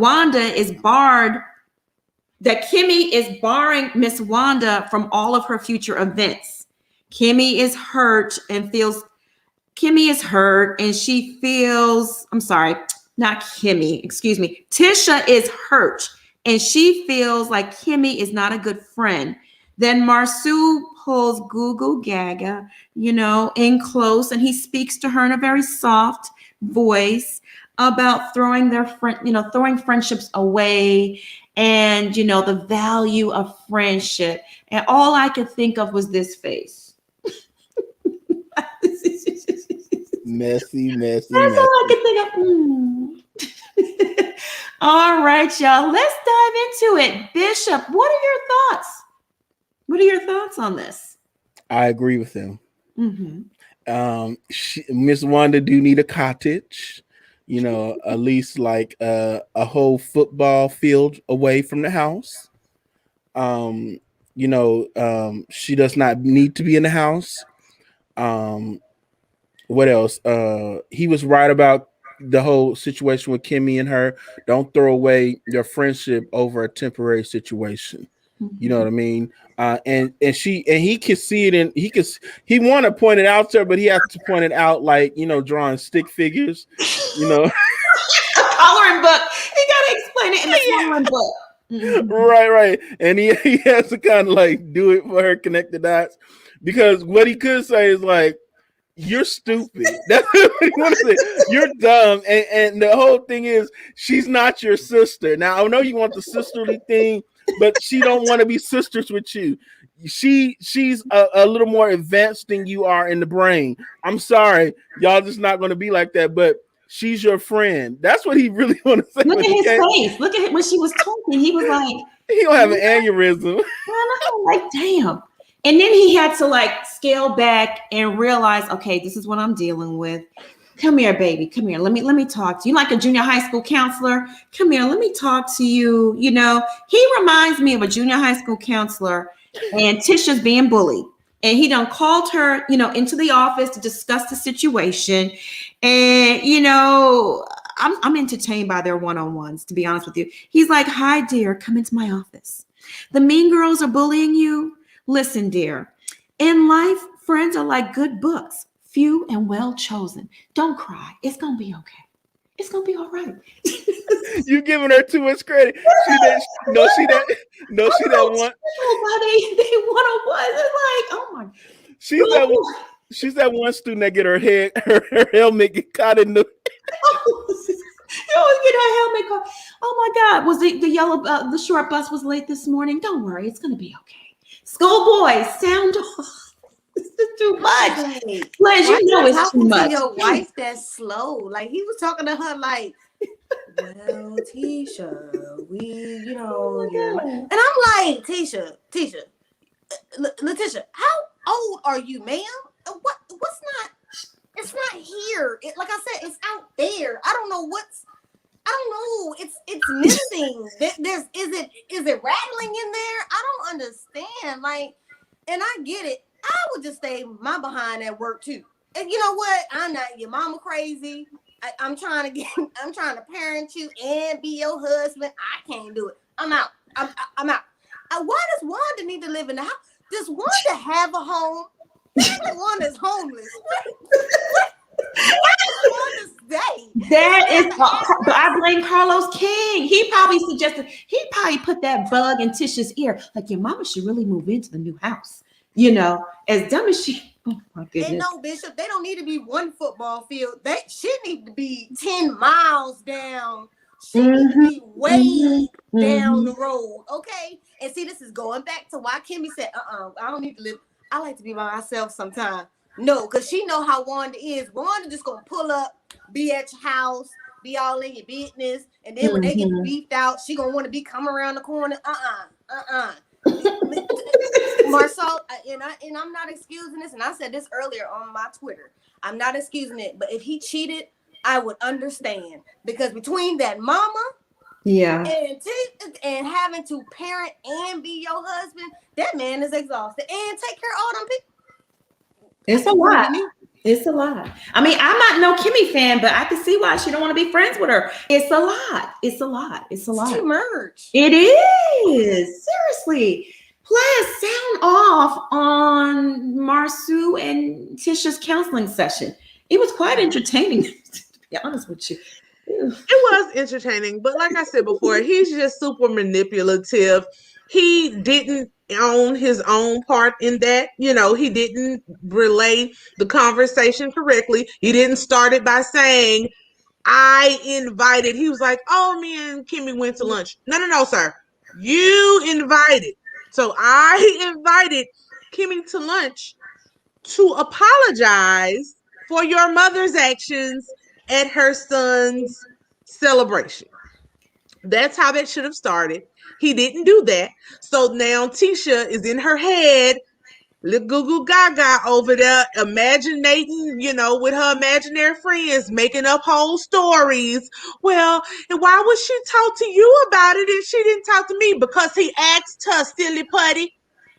Wanda is barred, that Kimmie is barring Miss Wanda from all of her future events. Kimmie is hurt and she feels, Tisha is hurt and she feels like Kimmie is not a good friend. Then Marsu pulls Goo Gaga, in close, and he speaks to her in a very soft voice about throwing friendships away and, the value of friendship. And all I could think of was this face. Messy. That's all I could think of. All right, y'all. Let's dive into it. Bishop, what are your thoughts? What are your thoughts on this? I agree with him. Miss Wanda do need a cottage, at least like a whole football field away from the house. She does not need to be in the house. What else? He was right about the whole situation with Kimmie and her. Don't throw away your friendship over a temporary situation. You know what I mean? And he can see it, and he want to point it out to her, but he has to point it out like drawing stick figures. A coloring book. He gotta explain it in the coloring book. Right. And he has to kind of like do it for her, connect the dots, because what he could say is like, you're stupid. That's what he want to say. You're dumb. And the whole thing is, she's not your sister. Now, I know you want the sisterly thing, but she don't want to be sisters with you. She's a little more advanced than you are in the brain. I'm sorry. Y'all just not going to be like that, but she's your friend. That's what he really want to say. Look at his face. Look at it when she was talking. He was like, he gonna have an aneurysm. Like, damn. And then he had to like scale back and realize, okay, this is what I'm dealing with. Come here, baby. Come here. Let me talk to you. Like a junior high school counselor. Come here. Let me talk to you. He reminds me of a junior high school counselor, and Tisha's being bullied. And he done called her, into the office to discuss the situation. And, I'm entertained by their one-on-ones, to be honest with you. He's like, hi, dear, come into my office. The mean girls are bullying you. Listen, dear, in life, friends are like good books, few and well chosen. Don't cry. It's going to be okay. It's going to be all right. You giving her too much credit. She that one. They one-on-one. It's like, oh my. She's that one student that get her helmet get caught in the. You always get her helmet caught. Oh my God. Was the yellow, the short bus was late this morning? Don't worry. It's going to be okay. Schoolboys, sound off. This is too much. Liz, it's too much. Your wife that's slow. Like he was talking to her like, well, Tisha, you're and I'm like, Tisha, LaTisha, how old are you, ma'am? It's not here. Like I said, it's out there. I don't know. It's missing. Is it rattling in there? I don't understand. Like, and I get it. I would just stay my behind at work too. And you know what? I'm not your mama crazy. I'm trying to parent you and be your husband. I can't do it. I'm out. I'm out. Why does Wanda need to live in the house? Does Wanda have a home? Wanda's homeless. That is, but I blame Carlos King. He probably put that bug in Tisha's ear. Like, your mama should really move into the new house. As dumb as she. Oh my goodness. And no, Bishop, they don't need to be one football field. She need to be 10 miles down. She needs to be way down the road. Okay. And see, this is going back to why Kimmie said, I don't need to live. I like to be by myself sometimes. No, because she know how Wanda is. Wanda just gonna pull up, be at your house, be all in your business, and then when they get beefed out, she gonna want to be coming around the corner. Marcel, and I'm not excusing this, and I said this earlier on my Twitter. I'm not excusing it, but if he cheated, I would understand, because between that mama, and having to parent and be your husband, that man is exhausted, and take care of all them people. It's a lot. It's a lot. I mean, I'm not no Kimmie fan, but I can see why she don't want to be friends with her. It's a lot. It's a lot. It's too much. It is. Seriously. Plus, sound off on Marsu and Tisha's counseling session. It was quite entertaining, to be honest with you. It was entertaining, but like I said before, he's just super manipulative. He didn't own his own part in that. He didn't relay the conversation correctly. He didn't start it by saying, I invited. He was like, oh, me and Kimmie went to lunch. No, sir. You invited. So I invited Kimmie to lunch to apologize for your mother's actions at her son's celebration. That's how that should have started. He didn't do that. So now Tisha is in her head Little Goo Goo Gaga over there imaginating, with her imaginary friends, making up whole stories. Well, and why would she talk to you about it and she didn't talk to me? Because he asked her, silly putty.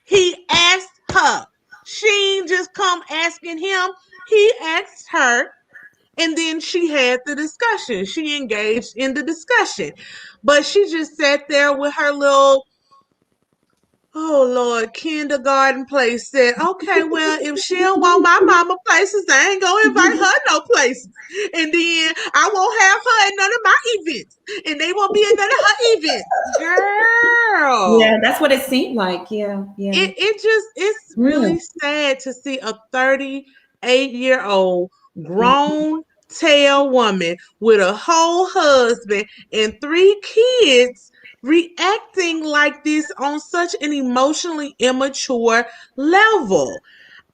He asked her. She ain't just come asking him. He asked her. And then she had the discussion. She engaged in the discussion. But she just sat there with her little, oh Lord, kindergarten place. Said, okay, well, if she don't want my mama places, I ain't gonna invite her no places. And then I won't have her at none of my events. And they won't be at none of her events. Yeah, Girl. that's what it seemed like. Yeah, yeah. It's really sad to see a 38-year-old grown tail woman with a whole husband and 3 kids reacting like this on such an emotionally immature level.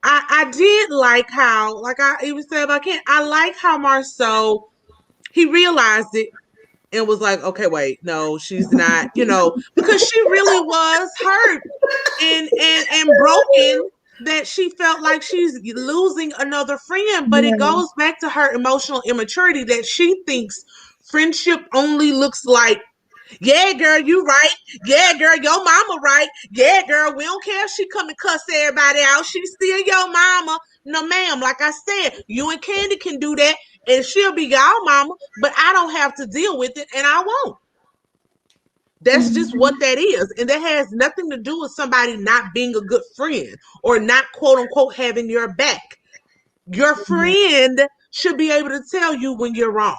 I did like how, like I even said about Ken, I like how Marceau, he realized it and was like, okay, wait, no, she's not, because she really was hurt and broken, that she felt like she's losing another friend. But it goes back to her emotional immaturity, that she thinks friendship only looks like, yeah, girl, you right. Yeah, girl, your mama right. Yeah, girl, we don't care if she come and cuss everybody out. She's still your mama. No, ma'am. Like I said, you and Candy can do that, and she'll be y'all mama, but I don't have to deal with it, and I won't. That's just what that is. And that has nothing to do with somebody not being a good friend or not, quote unquote, having your back. Your friend should be able to tell you when you're wrong.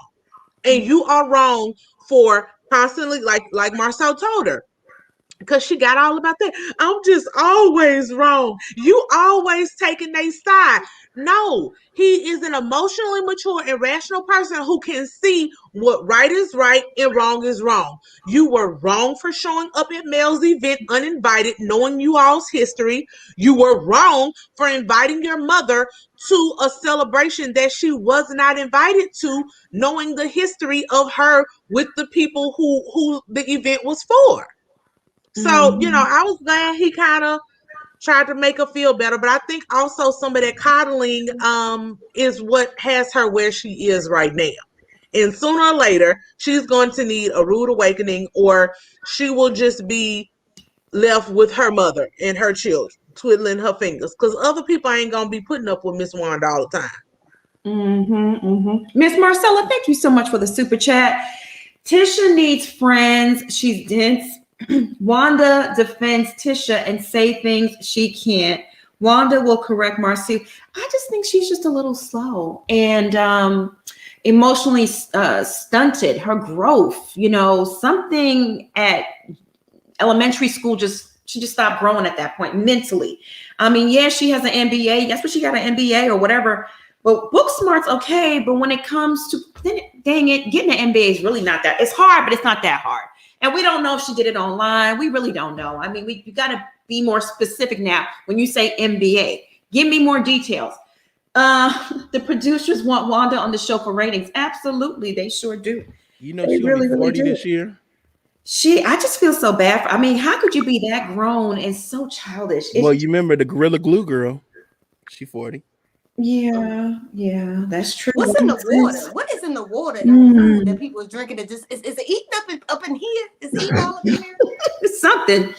And you are wrong for constantly, like Marcel told her, because she got all about that. I'm just always wrong. You always taking their side. No, he is an emotionally mature and rational person who can see what right is right and wrong is wrong. You were wrong for showing up at Mel's event uninvited, knowing you all's history. You were wrong for inviting your mother to a celebration that she was not invited to, knowing the history of her with the people who the event was for. So, I was glad he kind of tried to make her feel better, but I think also some of that coddling is what has her where she is right now. And sooner or later, she's going to need a rude awakening, or she will just be left with her mother and her children, twiddling her fingers, because other people ain't going to be putting up with Miss Wanda all the time. Miss Marcella, thank you so much for the super chat. Tisha needs friends. She's dense. Wanda defends Tisha and say things she can't. Wanda will correct Marcy. I just think she's just a little slow and emotionally stunted. Her growth, something at elementary school, she just stopped growing at that point mentally. I mean, yeah, she has an MBA. That's what she got, an MBA or whatever. But book smart's okay. But when it comes to, dang it, getting an MBA is really not that. It's hard, but it's not that hard. And we don't know if she did it online. We really don't know. I mean, you got to be more specific now. When you say MBA, give me more details. The producers want Wanda on the show for ratings. Absolutely, they sure do. She really, 40 this year. I just feel so bad. How could you be that grown and so childish? Well, you remember the Gorilla Glue girl? She 40. Yeah, that's true. What's in the water? What is in the water that people are drinking? Is it eating up in here? Is it eating all up in here? Something.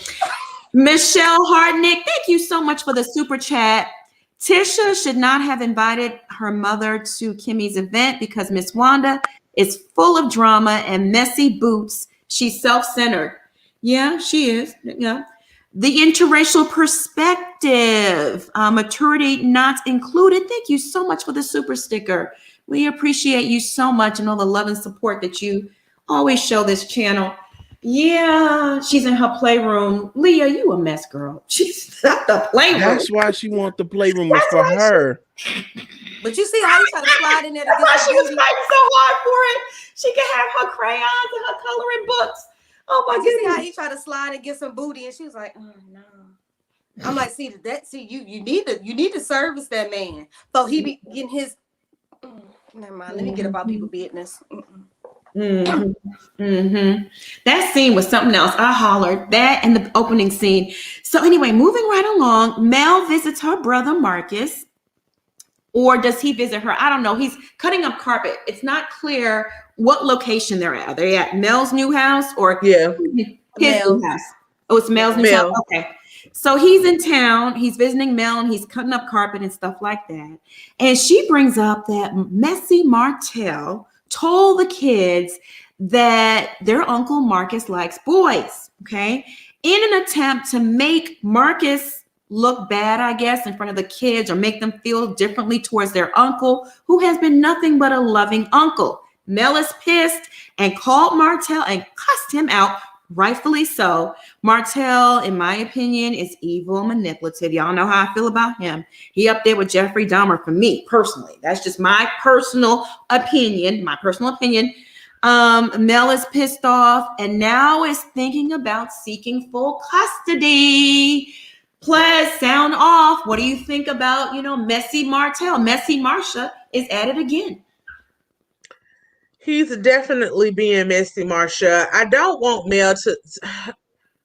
Michelle Hardnick, thank you so much for the super chat. Tisha should not have invited her mother to Kimmie's event because Miss Wanda is full of drama and messy boots. She's self-centered. Yeah, she is. Yeah. The interracial perspective, maturity not included. Thank you so much for the super sticker. We appreciate you so much and all the love and support that you always show this channel. Yeah, she's in her playroom. Leah, you a mess, girl. She's not the playroom. That's why she wants the playroom is for her. But you see how you try to slide in there to get she was fighting so hard for it. She could have her crayons and her coloring books. Oh my goodness. See how he tried to slide and get some booty, and she was like, "Oh no." I'm like, you need to service that man. So he be getting his. Never mind. Let me get about people's business. Mm-hmm. Mm-hmm. That scene was something else. I hollered that and the opening scene. So anyway, moving right along, Mel visits her brother Marcus. Or does he visit her? I don't know. He's cutting up carpet. It's not clear what location they're at. Are they at Mel's new house or Yeah. his new house? Oh, it's Mel's new house. Mel. Okay. So he's in town. He's visiting Mel and he's cutting up carpet and stuff like that. And she brings up that messy Martell told the kids that their uncle Marcus likes boys. Okay. In an attempt to make Marcus look bad, I guess, in front of the kids or make them feel differently towards their uncle, who has been nothing but a loving uncle. Mel is pissed and called Martell and cussed him out, rightfully so. Martell, in my opinion, is evil, manipulative. Y'all know how I feel about him. He up there with Jeffrey Dahmer for me, personally. That's just my personal opinion, Mel is pissed off and now is thinking about seeking full custody. Plus, sound off. What do you think about, messy Martell? Messy Marsha is at it again. He's definitely being messy, Marsha. I don't want Mel to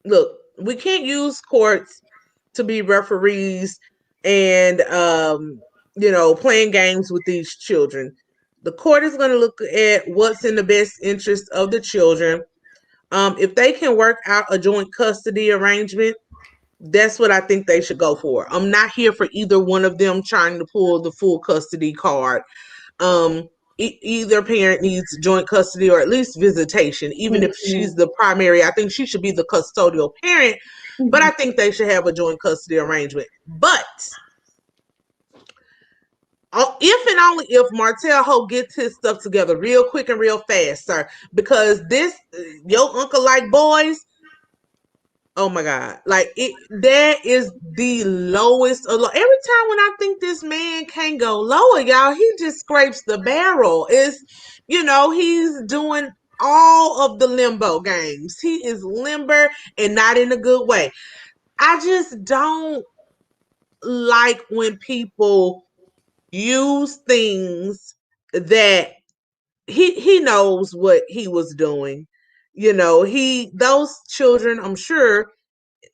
look. We can't use courts to be referees and playing games with these children. The court is going to look at what's in the best interest of the children. If they can work out a joint custody arrangement, that's what I think they should go for. I'm not here for either one of them trying to pull the full custody card. Either parent needs joint custody or at least visitation. Even if she's the primary, I think she should be the custodial parent, but I think they should have a joint custody arrangement. But if and only if Martell Hope gets his stuff together real quick and real fast, sir, because your uncle like boys. Oh my God. That is the lowest. Every time when I think this man can go lower, y'all, he just scrapes the barrel. He's doing all of the limbo games. He is limber and not in a good way. I just don't like when people use things that he knows what he was doing. Those children, I'm sure,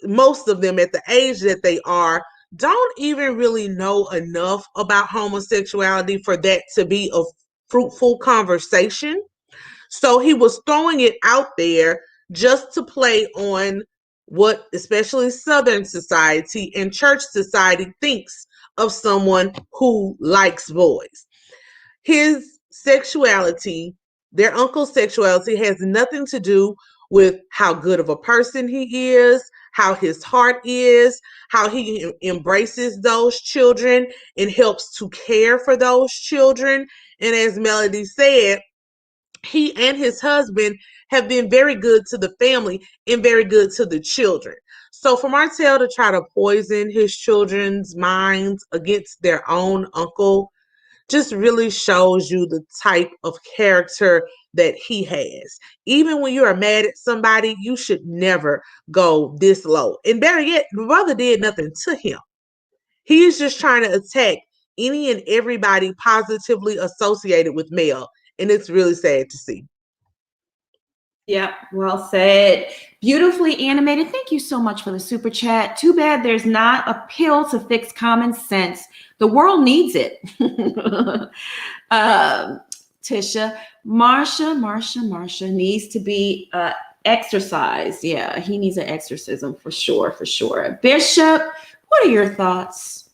most of them at the age that they are, don't even really know enough about homosexuality for that to be a fruitful conversation. So he was throwing it out there just to play on what especially Southern society and church society thinks of someone who likes boys. His sexuality, their uncle's sexuality, has nothing to do with how good of a person he is, how his heart is, how he embraces those children and helps to care for those children. And as Melody said, he and his husband have been very good to the family and very good to the children. So for Martell to try to poison his children's minds against their own uncle just really shows you the type of character that he has. Even when you are mad at somebody, you should never go this low. And better yet, the brother did nothing to him. He is just trying to attack any and everybody positively associated with Mel. And it's really sad to see. Yeah, well said. Beautifully animated. Thank you so much for the super chat. Too bad there's not a pill to fix common sense. The world needs it. Tisha, Marsha needs to be exercised. Yeah, he needs an exorcism for sure. Bishop, what are your thoughts?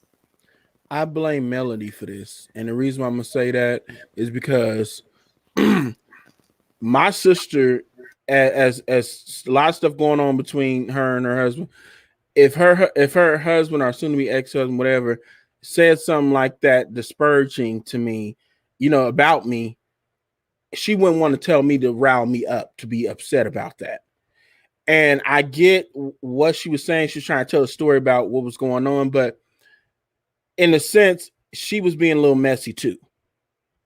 I blame Melody for this. And the reason why I'm going to say that is because my sister, as a lot of stuff going on between her and her husband, if her husband or soon to be ex-husband, whatever, said something like that disparaging to me, about me, she wouldn't want to tell me to rile me up to be upset about that. And I get what she was saying. She was trying to tell a story about what was going on, but in a sense, she was being a little messy too.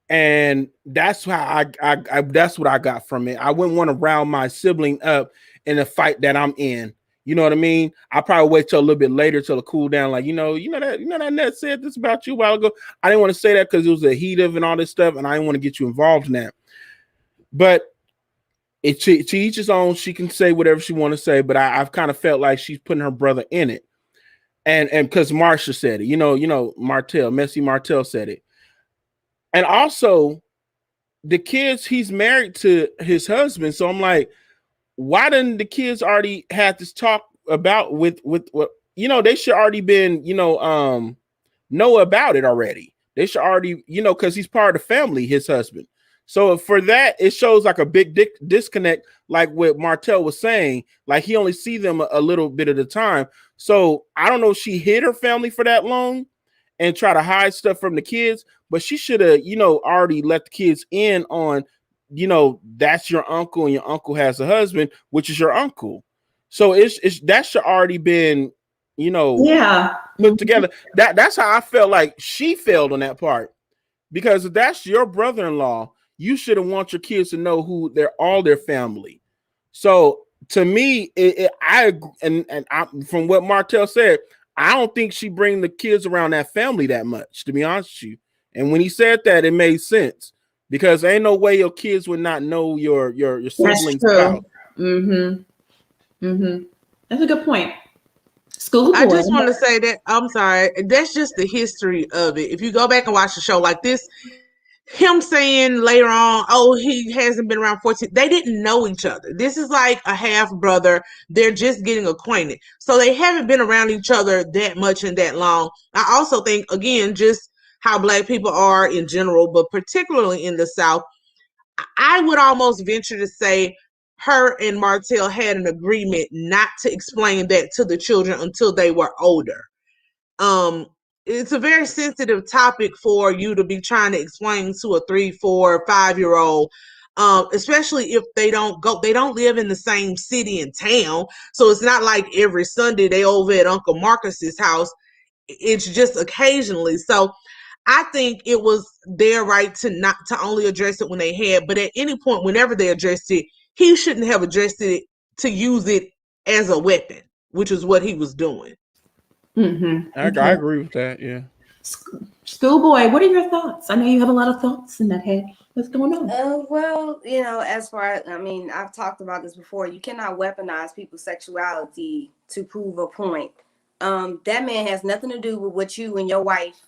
And that's how I that's what I got from it. I wouldn't want to rile my sibling up in a fight that I'm in. You know what I mean? I probably wait till a little bit later till it cool down. Like, that Ned said this about you a while ago. I didn't want to say that because it was a heat of and all this stuff, and I didn't want to get you involved in that. But To each his own. She can say whatever she want to say, but I've kind of felt like she's putting her brother in it, and because Marsha said it, Martell, Messy Martell said it, and also the kids. He's married to his husband, so I'm like, why didn't the kids already had this talk about with what they should already been know about it already. They should already because he's part of the family, his husband. So for that, it shows like a big disconnect, like what Martell was saying. Like he only see them a little bit at a time. So I don't know if she hid her family for that long and try to hide stuff from the kids, but she should have already let the kids in on that's your uncle and your uncle has a husband, which is your uncle. So it's that should already been Yeah. put together. That's how I felt like she failed on that part, because if that's your brother-in-law, you shouldn't want your kids to know who all their family. So to me, from what Martell said, I don't think she bring the kids around that family that much, to be honest with you. And when he said that, it made sense, because ain't no way your kids would not know your siblings. That's true. That's a good point. Schoolboy. I just want to say that, I'm sorry, that's just the history of it. If you go back and watch the show like this, him saying later on, oh, he hasn't been around 14. They didn't know each other. This is like a half brother. They're just getting acquainted. So they haven't been around each other that much and that long. I also think, again, just how Black people are in general, but particularly in the South, I would almost venture to say her and Martell had an agreement not to explain that to the children until they were older. It's a very sensitive topic for you to be trying to explain to a 3, 4, 5-year-old, especially if they don't live in the same city and town. So it's not like every Sunday they over at Uncle Marcus's house. It's just occasionally. So I think it was their right to not to only address it when they had, but at any point, whenever they addressed it, he shouldn't have addressed it to use it as a weapon, which is what he was doing. I agree with that. Yeah. Schoolboy, what are your thoughts? I know you have a lot of thoughts in that head. What's going on? Well, as far as, I've talked about this before. You cannot weaponize people's sexuality to prove a point. That man has nothing to do with what you and your wife,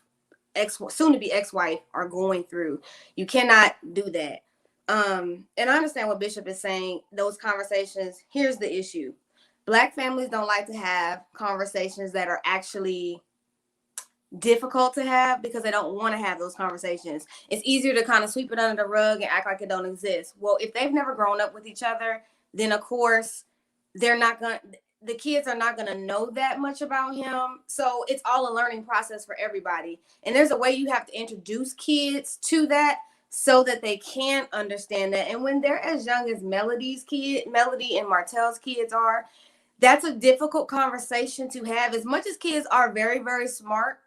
soon-to-be ex-wife, are going through. You cannot do that. And I understand what Bishop is saying. Those conversations. Here's the issue. Black families don't like to have conversations that are actually difficult to have, because they don't want to have those conversations. It's easier to kind of sweep it under the rug and act like it don't exist. Well, if they've never grown up with each other, then of course the kids are not going to know that much about him. So it's all a learning process for everybody. And there's a way you have to introduce kids to that so that they can understand that. And when they're as young as Melody and Martell's kids are, that's a difficult conversation to have. As much as kids are very, very smart,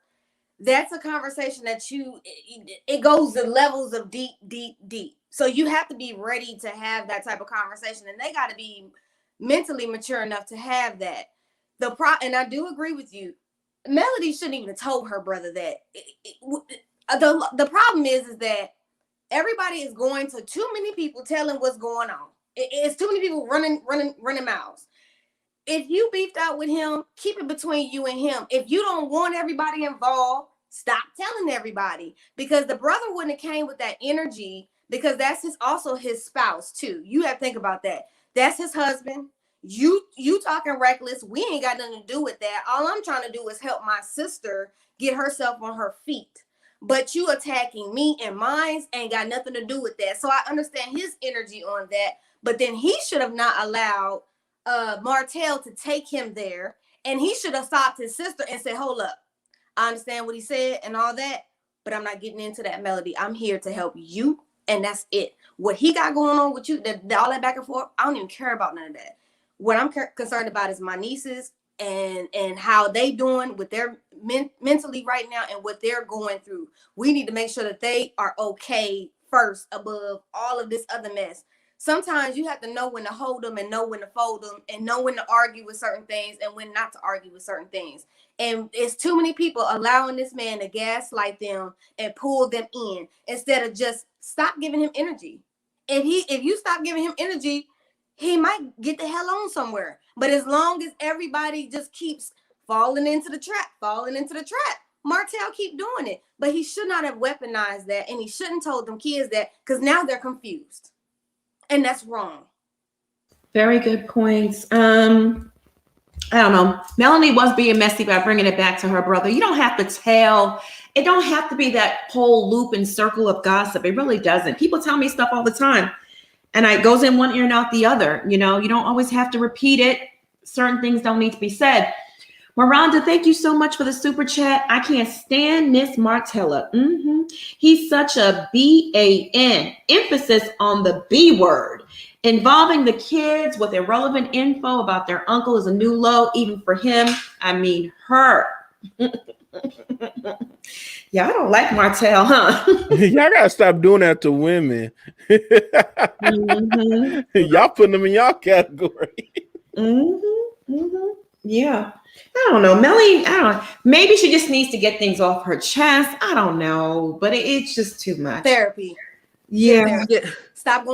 that's a conversation that it goes to levels of deep, deep, deep. So you have to be ready to have that type of conversation, and they got to be mentally mature enough to have that. And I do agree with you. Melody shouldn't even have told her brother that. The problem is that everybody is going to too many people telling what's going on. It's too many people running mouths. If you beefed out with him, keep it between you and him. If you don't want everybody involved, stop telling everybody, because the brother wouldn't have came with that energy, because that's also his spouse too. You have to think about that. That's his husband. You talking reckless. We ain't got nothing to do with that. All I'm trying to do is help my sister get herself on her feet. But you attacking me and mine ain't got nothing to do with that. So I understand his energy on that. But then he should have not allowed Martell to take him there, and he should have stopped his sister and said, hold up, I understand what he said and all that, but I'm not getting into that, Melody. I'm here to help you, and that's it. What he got going on with you, all that back and forth, I don't even care about none of that. What I'm concerned about is my nieces and how they doing with their mentally right now and what they're going through. We need to make sure that they are okay first, above all of this other mess. Sometimes you have to know when to hold them and know when to fold them, and know when to argue with certain things and when not to argue with certain things. And it's too many people allowing this man to gaslight them and pull them in instead of just stop giving him energy. If you stop giving him energy, he might get the hell on somewhere. But as long as everybody just keeps falling into the trap, Martell keep doing it. But he should not have weaponized that, and he shouldn't told them kids that, because now they're confused. And that's wrong. Very good points. I don't know. Melanie was being messy by bringing it back to her brother. You don't have to tell. It don't have to be that whole loop and circle of gossip. It really doesn't. People tell me stuff all the time, and it goes in one ear and out the other. You know, you don't always have to repeat it. Certain things don't need to be said. Miranda, thank you so much for the super chat. I can't stand Miss Martella. He's such a BAN. Emphasis on the B word. Involving the kids with irrelevant info about their uncle is a new low, even for him. I mean, her. Yeah, I don't like Martell, huh? Y'all gotta stop doing that to women. Y'all putting them in y'all category. Yeah. I don't know. Melly, I don't know. Maybe she just needs to get things off her chest. I don't know, but it's just too much. Therapy. Yeah. Stop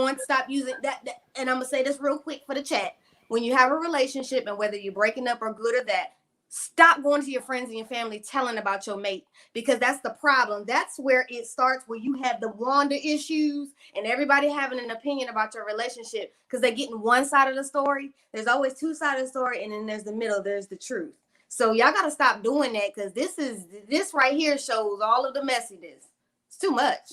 using that. And I'm going to say this real quick for the chat. When you have a relationship, and whether you're breaking up or good or that, stop going to your friends and your family telling about your mate, because that's the problem. That's where it starts, where you have the Wanda issues and everybody having an opinion about your relationship because they're getting one side of the story. There's always two sides of the story, and then there's the middle. There's the truth. So y'all got to stop doing that, because this right here shows all of the messiness. It's too much.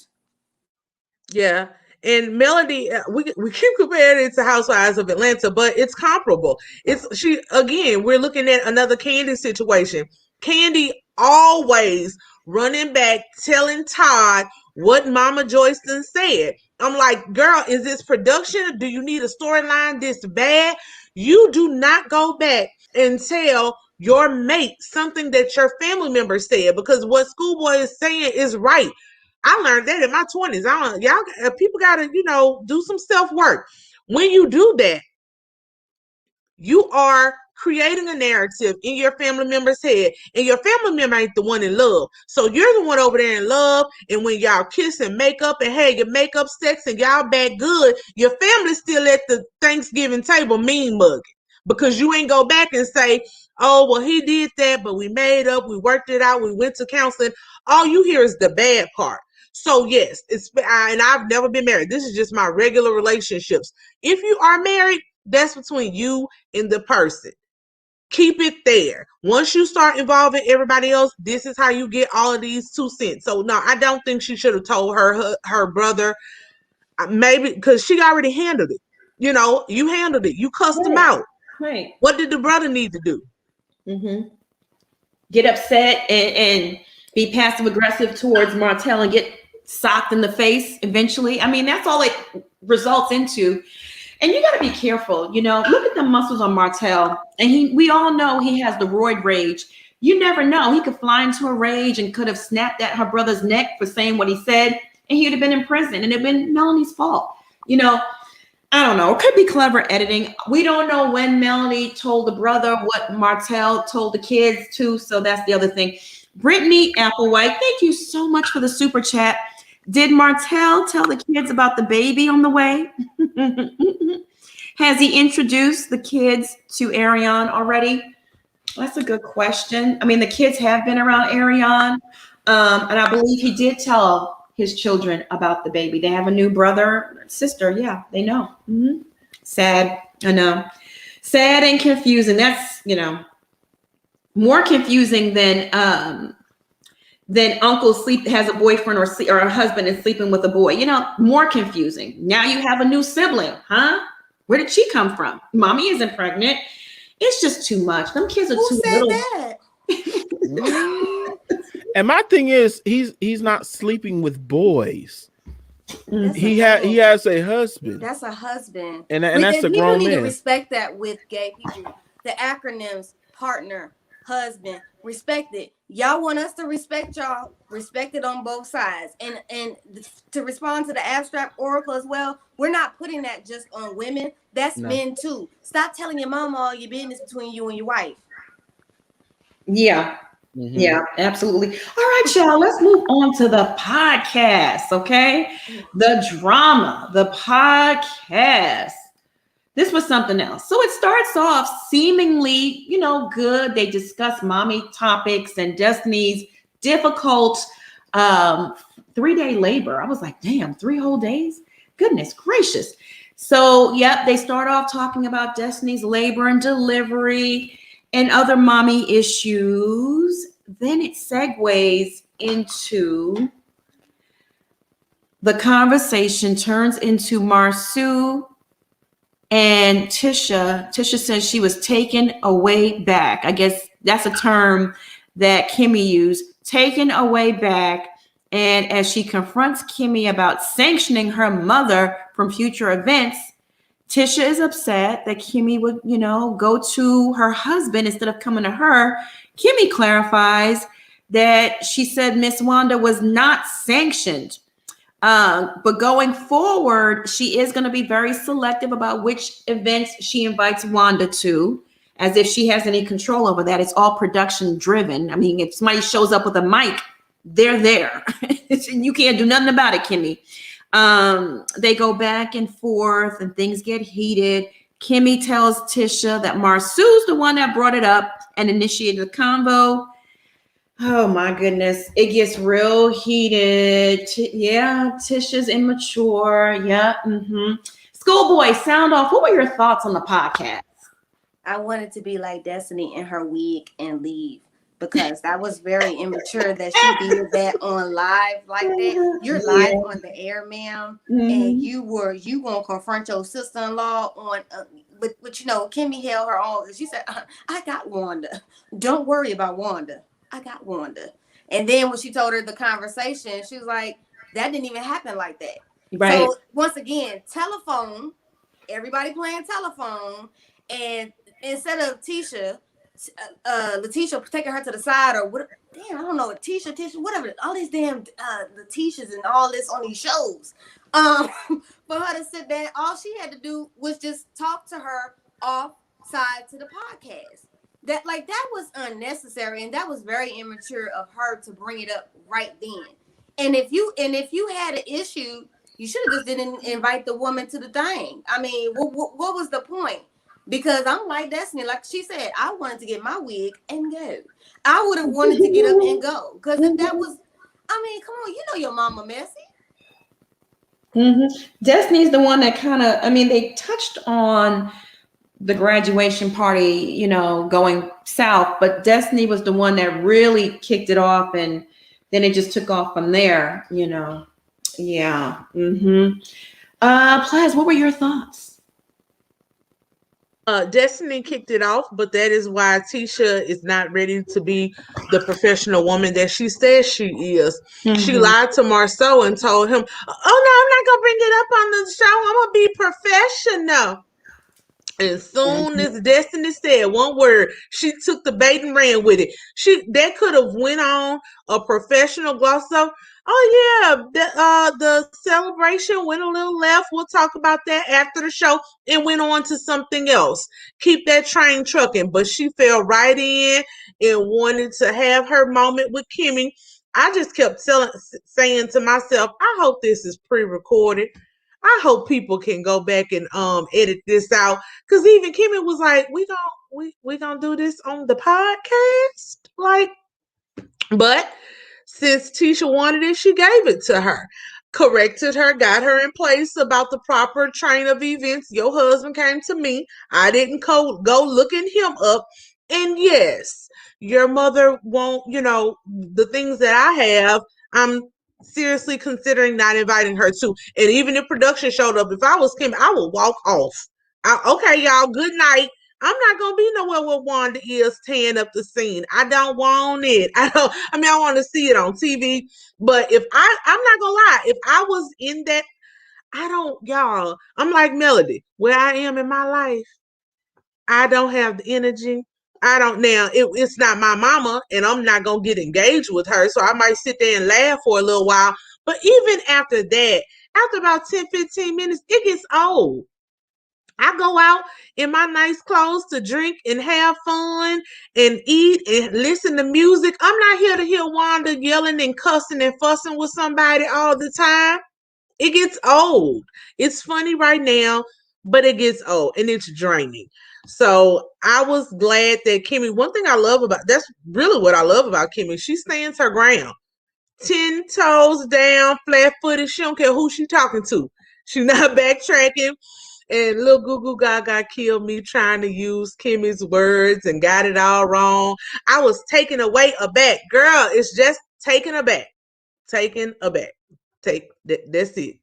Yeah. And Melody, we keep comparing it to Housewives of Atlanta, but it's comparable. We're looking at another Candy situation. Candy always running back, telling Todd what Mama Joyston said. I'm like, girl, is this production? Do you need a storyline this bad? You do not go back and tell your mate something that your family member said, because what Schoolboy is saying is right. I learned that in my 20s. People got to, do some self-work. When you do that, you are creating a narrative in your family member's head, and your family member ain't the one in love. So you're the one over there in love, and when y'all kiss and make up and have your makeup sex and y'all back good, your family's still at the Thanksgiving table mean mugging, because you ain't go back and say, oh, well, he did that, but we made up, we worked it out, we went to counseling. All you hear is the bad part. So yes, and I've never been married. This is just my regular relationships. If you are married, that's between you and the person. Keep it there. Once you start involving everybody else, this is how you get all of these 2 cents. So no, I don't think she should have told her brother. Maybe because she already handled it. You handled it. You cussed him out. Right. What did the brother need to do? Get upset and be passive aggressive towards Martell and get socked in the face eventually. I mean, that's all it results into. And you got to be careful. Look at the muscles on Martell. And we all know he has the roid rage. You never know. He could fly into a rage and could have snapped at her brother's neck for saying what he said, and he would have been in prison, and it'd been Melanie's fault. I don't know. It could be clever editing. We don't know when Melanie told the brother what Martell told the kids too. So that's the other thing. Brittany Applewhite, thank you so much for the super chat. Did Martell tell the kids about the baby on the way? Has he introduced the kids to Ariane already? That's a good question. I mean, the kids have been around Ariane, and I believe he did tell his children about the baby. They have a new brother, sister. Yeah, they know. Sad. I know. Sad and confusing. That's, more confusing than uncle has a boyfriend or a husband is sleeping with a boy. More confusing. Now you have a new sibling, huh? Where did she come from? Mommy isn't pregnant. It's just too much. Them kids are too little. That? And my thing is, he's not sleeping with boys. He has a husband. That's a husband, and that's a grown man. People need to respect that with gay people. The acronyms: partner, husband. Respect it. Y'all want us to respect y'all. Respect it on both sides. And to respond to the abstract oracle as well, we're not putting that just on women. That's men too. Stop telling your mama all your business between you and your wife. Yeah. Yeah, absolutely. All right, y'all, let's move on to the podcast, okay? The drama, the podcast. This was something else. So it starts off seemingly, good. They discuss mommy topics and Destiny's difficult 3-day labor. I was like, damn, 3 whole days? Goodness gracious. So, yep, they start off talking about Destiny's labor and delivery and other mommy issues. Then it segues into the conversation turns into Marsu and Tisha. Tisha says she was taken away back. I guess that's a term that Kimmie used, taken away back. And as she confronts Kimmie about sanctioning her mother from future events, Tisha is upset that Kimmie would, go to her husband instead of coming to her. Kimmie clarifies that she said Miss Wanda was not sanctioned. But going forward, she is going to be very selective about which events she invites Wanda to, as if she has any control over that. It's all production driven. I mean, if somebody shows up with a mic, they're there. You can't do nothing about it, Kimmie. They go back and forth and things get heated. Kimmie tells Tisha that Marsu's the one that brought it up and initiated the convo. Oh my goodness. It gets real heated. Tisha's immature. Yeah. Schoolboy, sound off. What were your thoughts on the podcast? I wanted to be like Destiny in her wig and leave, because that was very immature that she did that on live like that. You're live on the air, ma'am, and you gonna confront your sister-in-law on but Kimmie held her own. She said, I got Wanda. Don't worry about Wanda. I got Wanda. And then when she told her the conversation, she was like, that didn't even happen like that. Right. So once again, telephone, everybody playing telephone, and instead of LaTisha taking her to the side or what? Damn, I don't know, Tisha, whatever. All these damn LaTishas and all this on these shows. For her to sit there, all she had to do was just talk to her off side to the podcast. That was unnecessary, and that was very immature of her to bring it up right then. And if you had an issue, you should have just didn't invite the woman to the thing. I mean, what was the point? Because I'm like Destiny, like she said, I wanted to get my wig and go. I would have wanted to get up and go. Because if that was, I mean, come on, your mama messy. Destiny's the one that kind of, they touched on the graduation party, going south, but Destiny was the one that really kicked it off, and then it just took off from there, Yeah. Plaz, what were your thoughts? Destiny kicked it off, but that is why Tisha is not ready to be the professional woman that she says she is. She lied to Marceau and told him, oh no, I'm not gonna bring it up on the show. I'm gonna be professional. As soon as Destiny said one word, she took the bait and ran with it. That could have went on a professional gloss up. Oh yeah, the celebration went a little left. We'll talk about that after the show, and went on to something else. Keep that train trucking. But she fell right in and wanted to have her moment with Kimmie. I just kept saying to myself, I hope this is pre-recorded. I hope people can go back and edit this out, because even Kimmie was like, we gonna do this on the podcast, like. But since Tisha wanted it, she gave it to her, corrected her, got her in place about the proper train of events. Your husband came to me. I didn't go looking him up. And yes, your mother won't, the things that I have, I'm seriously considering not inviting her to. And even if production showed up, if I was Kim, I would walk off. Okay, y'all, good night. I'm not gonna be nowhere where Wanda is tearing up the scene. I don't want it. I want to see it on TV. But I'm not gonna lie, if I was in that, y'all, I'm like Melody, where I am in my life, I don't have the energy. It's not my mama, and I'm not gonna get engaged with her. So I might sit there and laugh for a little while. But even after that, after about 10, 15 minutes, it gets old. I go out in my nice clothes to drink and have fun and eat and listen to music. I'm not here to hear Wanda yelling and cussing and fussing with somebody all the time. It gets old. It's funny right now, but it gets old and it's draining. So I was glad that Kimmie, one thing I love about, that's really what I love about Kimmie, she stands her ground. 10 toes down, flat footed. She don't care who she talking to. She's not backtracking. And little Goo Goo Gaga killed me trying to use Kimmie's words and got it all wrong. I was taken away aback. Girl, it's just taken aback. Taken aback. That's it.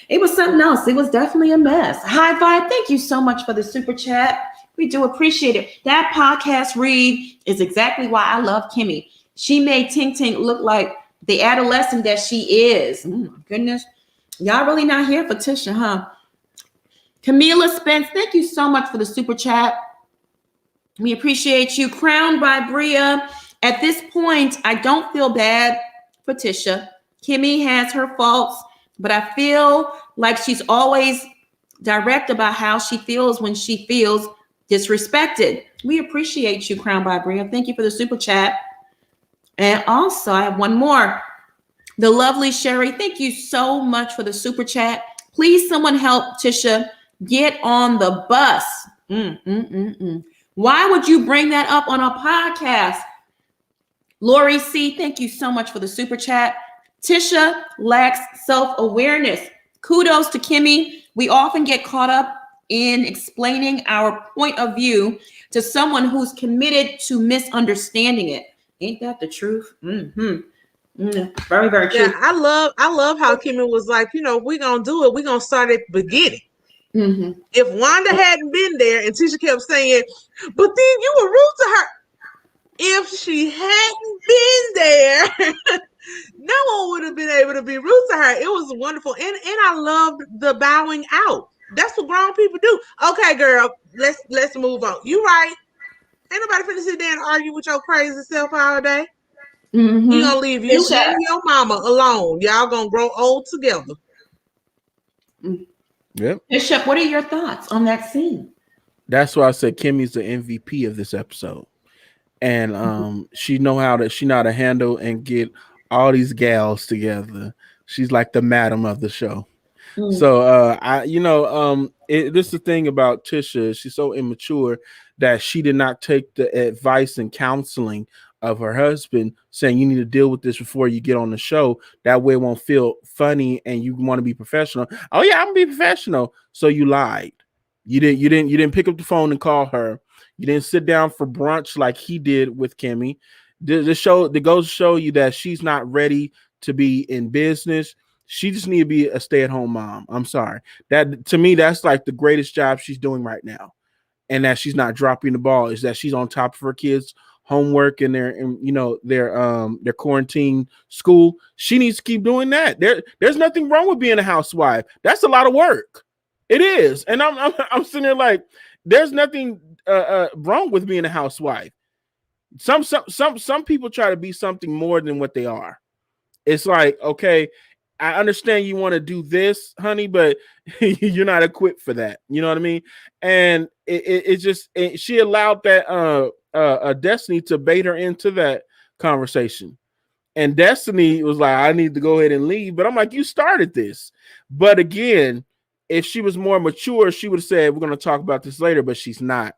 It was something else. It was definitely a mess. High Five, thank you so much for the super chat. We do appreciate it. That podcast read is exactly why I love Kimmie. She made Tink Tink look like the adolescent that she is. My goodness. Y'all really not here for Tisha, huh? Camila Spence, thank you so much for the super chat. We appreciate you. Crowned by Bria. At this point, I don't feel bad for Tisha. Kimmie has her faults, but I feel like she's always direct about how she feels when she feels disrespected. We appreciate you, Crowned by Bria. Thank you for the super chat. And also, I have one more. The lovely Sherry, thank you so much for the super chat. Please, someone help Tisha get on the bus. Why would you bring that up on a podcast? Lori C, thank you so much for the super chat. Tisha lacks self-awareness. Kudos to Kimmie. We often get caught up in explaining our point of view to someone who's committed to misunderstanding it. Ain't that the truth? Very, very true. Yeah, I love how Kimmie was like, we're gonna do it. We're gonna start at the beginning. If Wanda hadn't been there and Tisha kept saying, but then you were rude to her. If she hadn't been there, no one would have been able to be rude to her. It was wonderful. And I loved the bowing out. That's what grown people do. Okay, girl, let's move on. You right. Ain't nobody finna sit there and argue with your crazy self all day. You gonna leave you and your mama alone. Y'all gonna grow old together. Yep. Bishop, what are your thoughts on that scene? That's why I said Kimmie's the MVP of this episode. And she know how to handle and get all these gals together. She's like the madam of the show. So this is the thing about Tisha. She's so immature that she did not take the advice and counseling of her husband saying you need to deal with this before you get on the show. That way it won't feel funny and you want to be professional. Oh yeah, I'm gonna be professional. So you lied. You didn't pick up the phone and call her. You didn't sit down for brunch like he did with Kimmie. The goes to show you that she's not ready to be in business. She just need to be a stay-at-home mom. I'm sorry. That to me, that's like the greatest job she's doing right now. And that she's not dropping the ball is that she's on top of her kids' homework and their quarantine school. She needs to keep doing that. There's nothing wrong with being a housewife. That's a lot of work. It is. And I'm sitting there like, there's nothing wrong with being a housewife. Some people try to be something more than what they are. It's like, okay, I understand you want to do this, honey, but you're not equipped for that. You know what I mean? And she allowed that Destiny to bait her into that conversation. And Destiny was like, I need to go ahead and leave. But I'm like, you started this. But again, if she was more mature, she would have said, we're going to talk about this later, but she's not.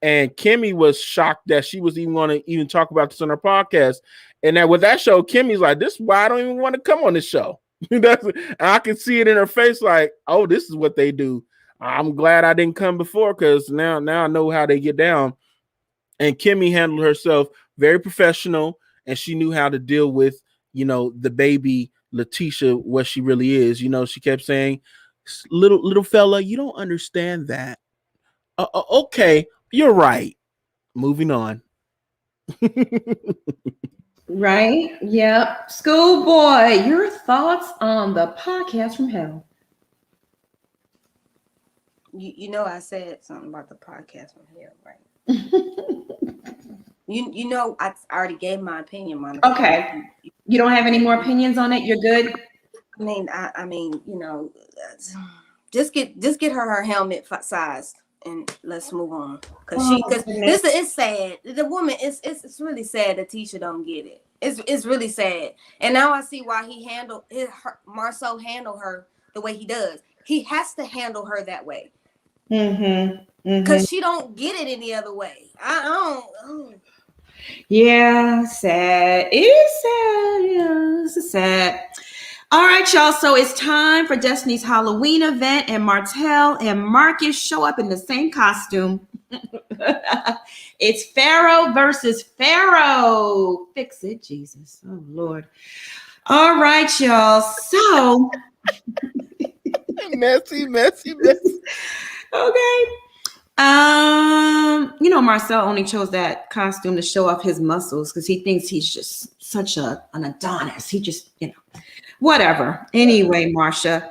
And Kimmie was shocked that she was even going to even talk about this on her podcast. And that with that show, Kimmie's like, this is why I don't even want to come on this show. I can see it in her face like, oh, this is what they do. I'm glad I didn't come before because now I know how they get down. And Kimmie handled herself very professional, and she knew how to deal with, the baby LaTisha, what she really is. She kept saying, little fella, you don't understand that. Okay, you're right. Moving on. Right? Yep. Schoolboy, your thoughts on the podcast from hell? I said something about the podcast from hell, right? I already gave my opinion, Monica. Okay. You don't have any more opinions on it? You're good? I mean, just get her helmet sized and let's move on. Because this is sad. The woman it's really sad that Tisha don't get it. It's really sad. And now I see why Marceau handled her the way he does. He has to handle her that way. Because she don't get it any other way. I don't. Oh. Yeah, sad. It is sad. Yeah, it's sad. All right, y'all. So it's time for Destiny's Halloween event, and Martell and Marcus show up in the same costume. It's Pharaoh versus Pharaoh. Fix it, Jesus. Oh, Lord. All right, y'all. So messy. Okay. Marcel only chose that costume to show off his muscles because he thinks he's just such an Adonis. He just, whatever. Anyway, Marcia.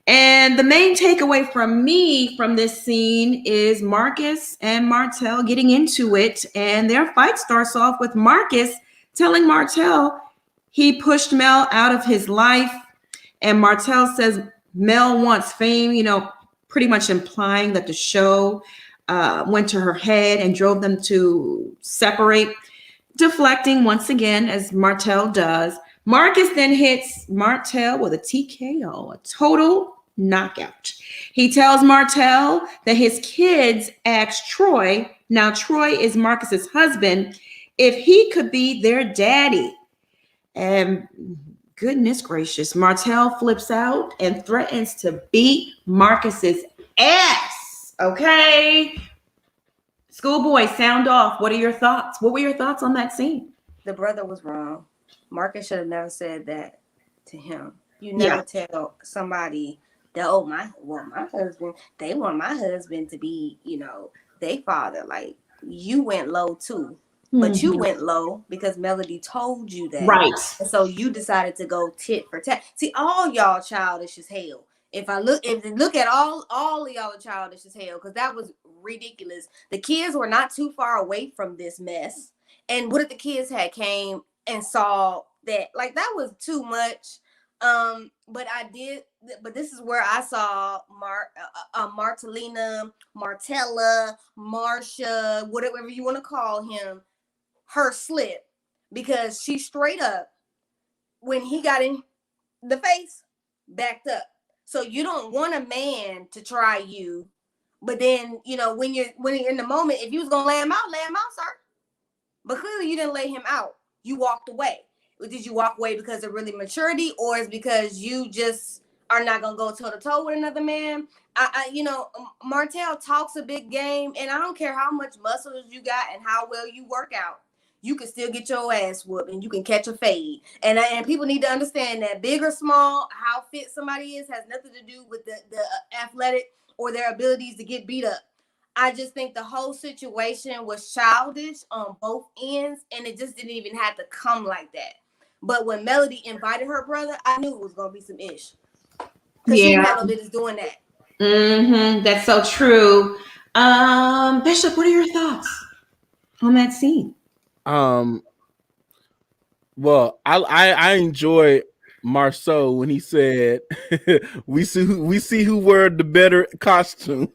And the main takeaway from me from this scene is Marcus and Martell getting into it. And their fight starts off with Marcus telling Martell he pushed Mel out of his life. And Martell says Mel wants fame, pretty much implying that the show went to her head and drove them to separate, deflecting once again, as Martell does. Marcus then hits Martell with a TKO, a total knockout. He tells Martell that his kids asked Troy, now Troy is Marcus's husband, if he could be their daddy. And goodness gracious, Martell flips out and threatens to beat Marcus's ass. Okay. Schoolboy, sound off. What are your thoughts? What were your thoughts on that scene? The brother was wrong. Marcus should have never said that to him. You never tell somebody that, my husband, they want my husband to be, their father. Like, you went low too. But you went low because Melody told you that. Right. And so you decided to go tit for tat. See, all y'all childish as hell. If look at all of y'all are childish as hell, because that was ridiculous. The kids were not too far away from this mess. And what if the kids had came and saw that? Like, that was too much. But this is where I saw Martellina, Martella, Marcia, whatever you want to call him, her slip, because she straight up, when he got in the face, backed up. So you don't want a man to try you, but then when you're in the moment, if you was gonna lay him out, sir. But clearly you didn't lay him out. You walked away. Did you walk away because of really maturity, or is because you just are not gonna go toe to toe with another man? Martell talks a big game, and I don't care how much muscles you got and how well you work out. You can still get your ass whooped and you can catch a fade. And people need to understand that big or small, how fit somebody is has nothing to do with the athletic or their abilities to get beat up. I just think the whole situation was childish on both ends, and it just didn't even have to come like that. But when Melody invited her brother, I knew it was going to be some ish. Because she had no business doing that. That's so true. Bishop, what are your thoughts on that scene? Well, I enjoy Marceau when he said, we see who wore the better costume.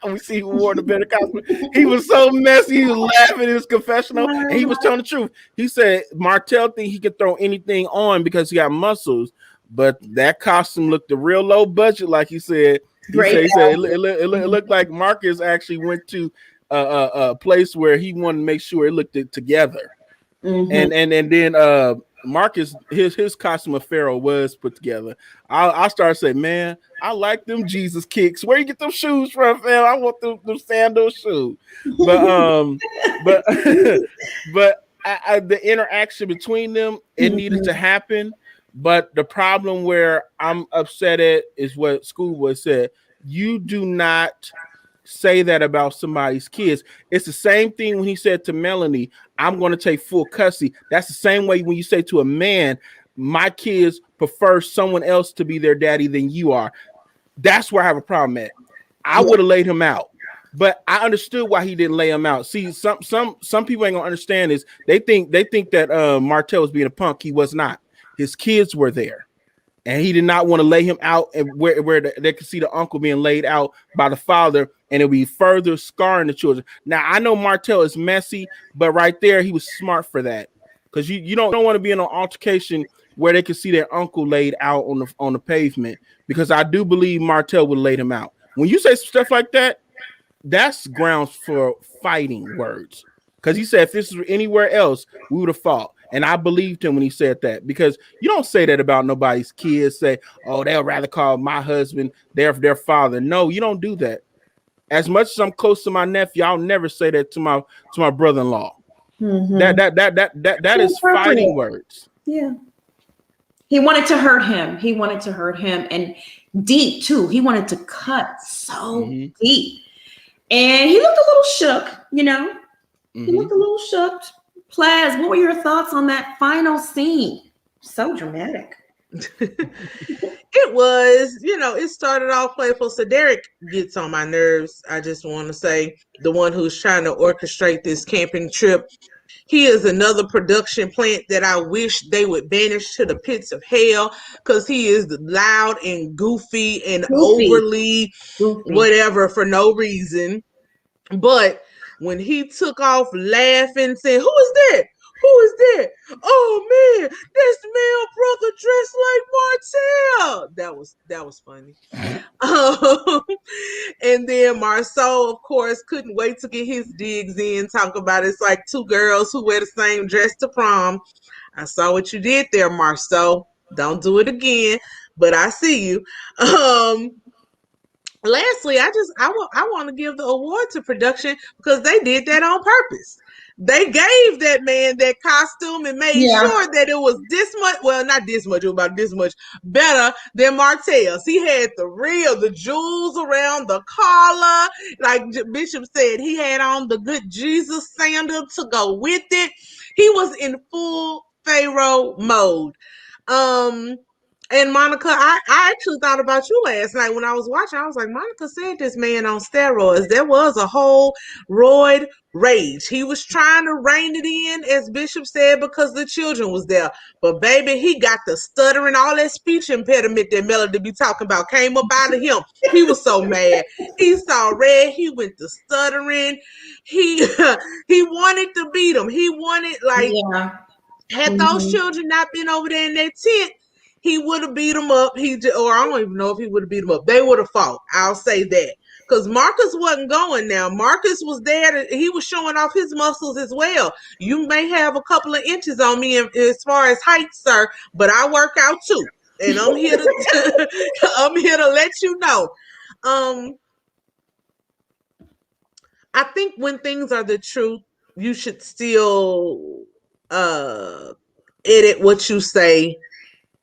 We see who wore the better costume. He was so messy. He was laughing in his confessional, and he was telling the truth. He said Martell think he could throw anything on because he got muscles, but that costume looked a real low budget, like he said. He said it looked like Marcus actually went to a place where he wanted to make sure it looked together. And then Marcus, his costume of Pharaoh was put together. I started saying, man, I like them Jesus kicks. Where you get them shoes from, fam? I want them sandal shoes. But the interaction between them, it needed to happen. But the problem where I'm upset at is what Schoolboy said. You do not say that about somebody's kids. It's the same thing when he said to Melanie, I'm going to take full custody. That's the same way when you say to a man, my kids prefer someone else to be their daddy than you are. That's where I have a problem at. I would have laid him out, but I understood why he didn't lay him out. See, some people ain't gonna understand this. They think that Martell was being a punk. He was not. His kids were there. And he did not want to lay him out and where they could see the uncle being laid out by the father, and it'll be further scarring the children. Now, I know Martell is messy, but right there, he was smart for that. because you don't want to be in an altercation where they can see their uncle laid out on the pavement, because I do believe Martell would laid him out. When you say stuff like that, that's grounds for fighting words. Because he said if this was anywhere else, we would have fought. And I believed him when he said that, because you don't say that about nobody's kids. Say, oh, they'll rather call my husband their father. No, you don't do that. As much as I'm close to my nephew, I'll never say that to my brother-in-law. Mm-hmm. That is fighting words. Yeah. He wanted to hurt him. And deep too. He wanted to cut so deep. And he looked a little shook, you know. He looked a little shook. Plaz, what were your thoughts on that final scene? So dramatic. It was, it started off playful. So Derek gets on my nerves. I just want to say, the one who's trying to orchestrate this camping trip. He is another production plant that I wish they would banish to the pits of hell, because he is loud and goofy and overly whatever for no reason. But when he took off laughing, saying, "Who is that? Who is that? Oh man, this male brother dressed like Martell." That was funny. And then Marceau, of course, couldn't wait to get his digs in. Talk about it's like two girls who wear the same dress to prom. I saw what you did there, Marceau. Don't do it again, but I see you. Lastly, I want to give the award to production, because they did that on purpose. They gave that man that costume and made sure that it was this much, well, not this much, it was about this much better than Martell's. He had the jewels around the collar. Like Bishop said, he had on the good Jesus sandal to go with it. He was in full Pharaoh mode. And Monica, I actually thought about you last night when I was watching. I was like, Monica said this man on steroids. There was a whole roid rage. He was trying to rein it in, as Bishop said, because the children was there. But baby, he got the stuttering, all that speech impediment that Melody be talking about came up out of him. He was so mad. He saw red. He went to stuttering. He wanted to beat him. He wanted, had those children not been over there in that tent, he would have beat them up. Or I don't even know if he would have beat them up. They would have fought. I'll say that. Because Marcus wasn't going now. Marcus was there. He was showing off his muscles as well. You may have a couple of inches on me as far as height, sir, but I work out too. And I'm here to I'm here to let you know. I think when things are the truth, you should still edit what you say,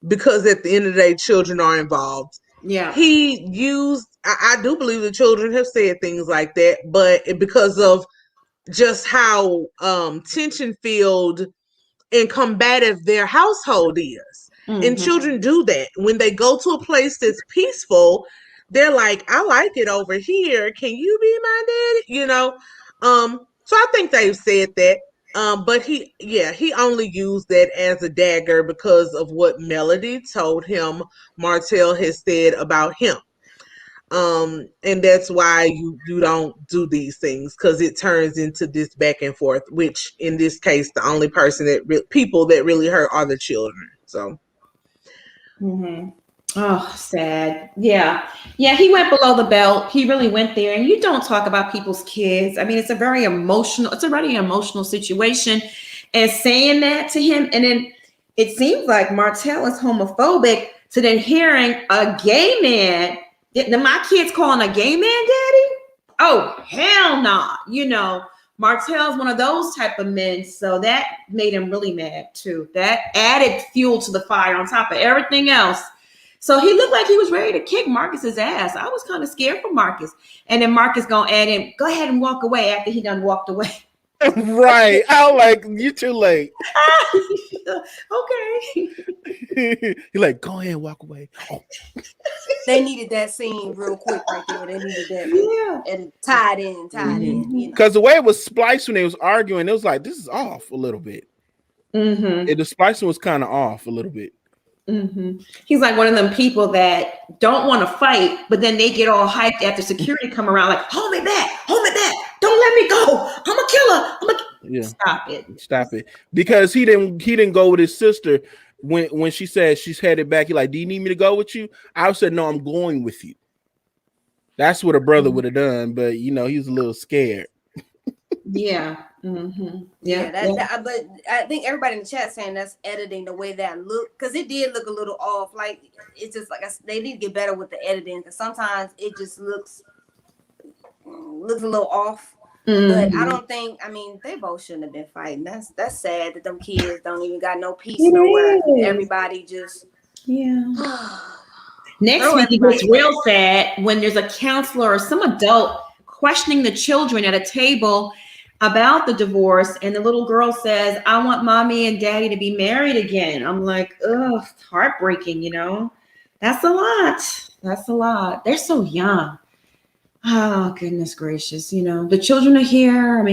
because at the end of the day, children are involved. Yeah. He used, I do believe the children have said things like that, but because of just how tension-filled and combative their household is. And children do that. When they go to a place that's peaceful, they're like, I like it over here. Can you be my daddy? So I think they've said that. But he only used that as a dagger because of what Melody told him Martell has said about him. And that's why you don't do these things, because it turns into this back and forth, which in this case, the only people that really hurt are the children. So. Oh, sad. Yeah. He went below the belt. He really went there. And you don't talk about people's kids. I mean, it's a very emotional situation. And saying that to him, and then it seems like Martell is homophobic. So then hearing a gay man, my kids calling a gay man daddy? Oh, hell nah. Martell's one of those type of men. So that made him really mad too. That added fuel to the fire on top of everything else. So he looked like he was ready to kick Marcus's ass. I was kind of scared for Marcus. And then Marcus gonna add in, go ahead and walk away after he done walked away. Right. I was like, you too late. Okay. He's like, go ahead and walk away. Oh. They needed that scene real quick right there. They needed that. Yeah. And tied in. Because the way it was spliced when they was arguing, it was like, this is off a little bit. And the splicing was kind of off a little bit. Mm-hmm. He's like one of them people that don't want to fight, but then they get all hyped after security come around, like, hold me back, don't let me go. I'm a killer. Yeah. Stop it. Because he didn't go with his sister when she said she's headed back. He like, do you need me to go with you? I said, no, I'm going with you. That's what a brother would have done, but he was a little scared. Yeah. Mm-hmm. But I think everybody in the chat saying that's editing the way that looked, because it did look a little off. Like, it's just like they need to get better with the editing, because sometimes it just looks a little off. But I don't think, they both shouldn't have been fighting. That's sad that them kids don't even got no peace nowhere. Everybody just Next week it gets real sad when there's a counselor or some adult questioning the children at a table about the divorce, and the little girl says, I want mommy and daddy to be married again. I'm like, ugh, it's heartbreaking, That's a lot. They're so young. Oh, goodness gracious. The children are here,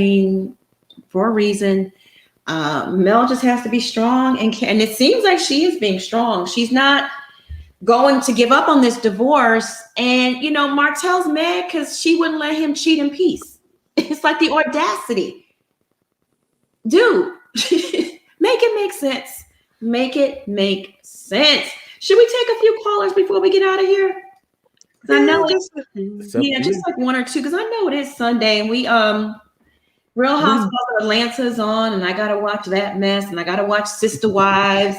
for a reason. Mel just has to be strong, and it seems like she is being strong. She's not going to give up on this divorce. And, Martell's mad because she wouldn't let him cheat in peace. It's like the audacity. Dude, make it make sense. Make it make sense. Should we take a few callers before we get out of here? I know just like one or two, because I know it is Sunday, and we Real Housewives of Atlanta's on, and I gotta watch that mess, and I gotta watch Sister Wives.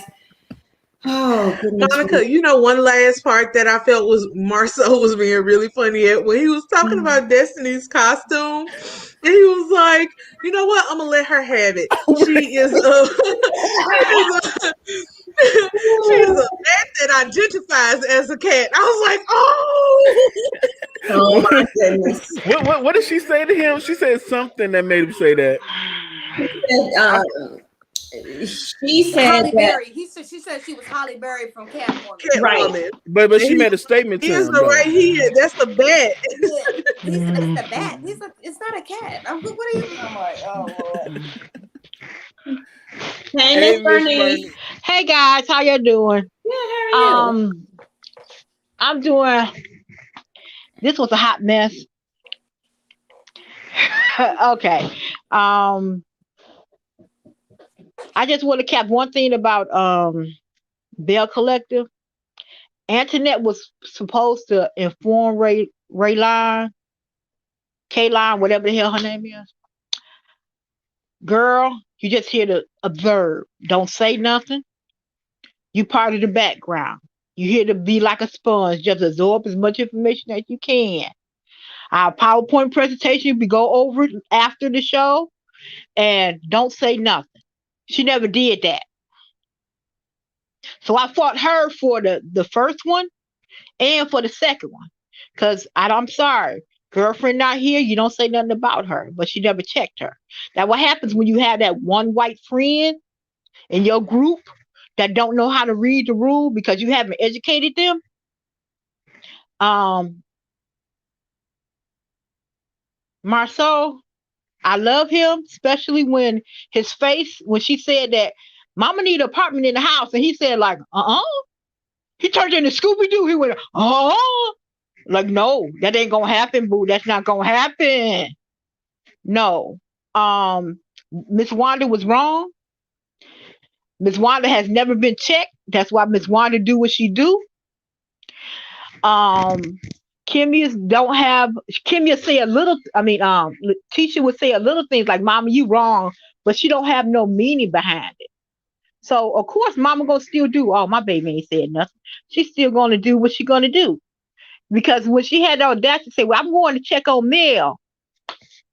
Oh, goodness. Monica, one last part that I felt was Marcel was being really funny at, when he was talking about Destiny's costume, and he was like, you know what? I'm gonna let her have it. She is a cat that identifies as a cat. I was like, oh my goodness. What did she say to him? She said something that made him say that. She said Holly Berry. She said she was Holly Berry from Catwoman. Right. But she made a statement to him. Right here. That's the bat. He said it's the bat. It's not a cat. What are you? I'm like, oh Lord. Hey, Miss Bernice. Hey guys, how you doing? Yeah, how are you? I'm doing. This was a hot mess. Okay. I just want to cap one thing about Bell Collective. Antoinette was supposed to inform Kayline, whatever the hell her name is. Girl, you just here to observe. Don't say nothing. You part of the background. You here to be like a sponge, just absorb as much information as you can. Our PowerPoint presentation, we go over it after the show, and don't say nothing. She never did that. So I fought her for the first one and for the second one. Because I'm sorry, girlfriend not here, you don't say nothing about her, but she never checked her. Now what happens when you have that one white friend in your group that don't know how to read the rule because you haven't educated them? Marceau, I love him, especially when his face, when she said that mama need an apartment in the house, and he said like, He turned into Scooby-Doo. He went, like, no, that ain't gonna happen, boo. That's not gonna happen. No. Miss Wanda was wrong. Miss Wanda has never been checked. That's why Miss Wanda do what she do. Kimmie will say a little, LaTisha would say a little things like, Mama, you wrong, but she don't have no meaning behind it. So of course Mama gonna still do, my baby ain't said nothing. She's still gonna do what she gonna do. Because when she had the audacity to say, well, I'm going to check on Mel,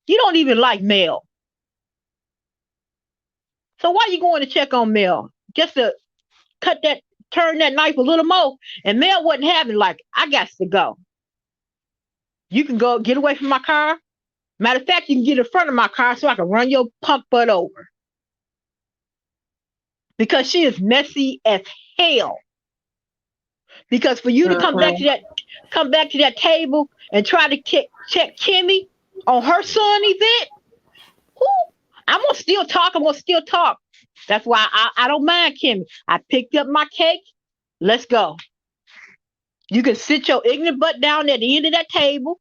you don't even like Mel. So why you going to check on Mel? Just to turn that knife a little more. And Mel wasn't having like, I got to go. You can go get away from my car. Matter of fact, you can get in front of my car so I can run your punk butt over. Because she is messy as hell. Because for you to come back to that table and try to check Kimmie on her son event, I'm gonna still talk. That's why I don't mind Kimmie. I picked up my cake, Let's go. You can sit your ignorant butt down at the end of that table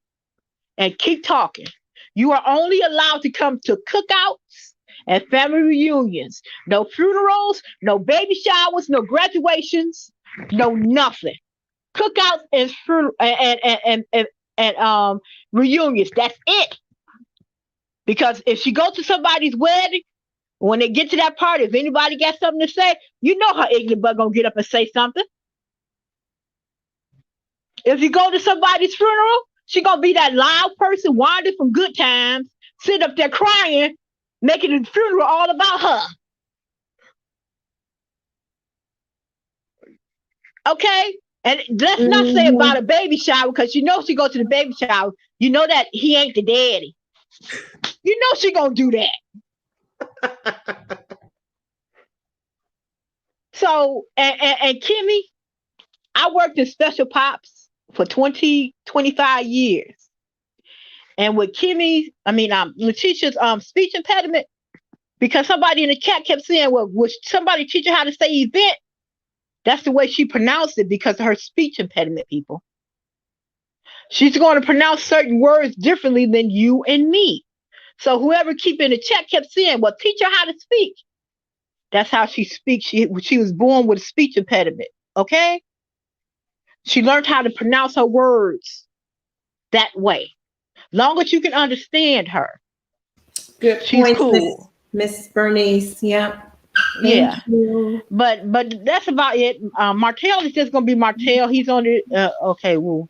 and keep talking. You are only allowed to come to cookouts and family reunions. No funerals, no baby showers, no graduations, no nothing. Cookouts and reunions. That's it. Because if she goes to somebody's wedding, when they get to that party, if anybody got something to say, you know her ignorant butt gonna get up and say something. If you go to somebody's funeral, she gonna be that loud person, Wanda from Good Times, sitting up there crying, making the funeral all about her. Okay? And let's not say about a baby shower, because you know she go to the baby shower. You know that he ain't the daddy. You know she gonna do that. So, and Kimmie, I worked in Special Pops for 25 years. And with LaTisha's speech impediment, because somebody in the chat kept saying, well, would somebody teach her how to say event? That's the way she pronounced it because of her speech impediment, people. She's going to pronounce certain words differently than you and me. So whoever keep in the chat kept saying, well, teach her how to speak. That's how she speaks. She was born with a speech impediment, okay? She learned how to pronounce her words that way. Long as you can understand her. Good She's point, cool. Miss Bernice. Yep. Yeah. But that's about it. Martell is just gonna be Martell. He's on it. Okay, woo.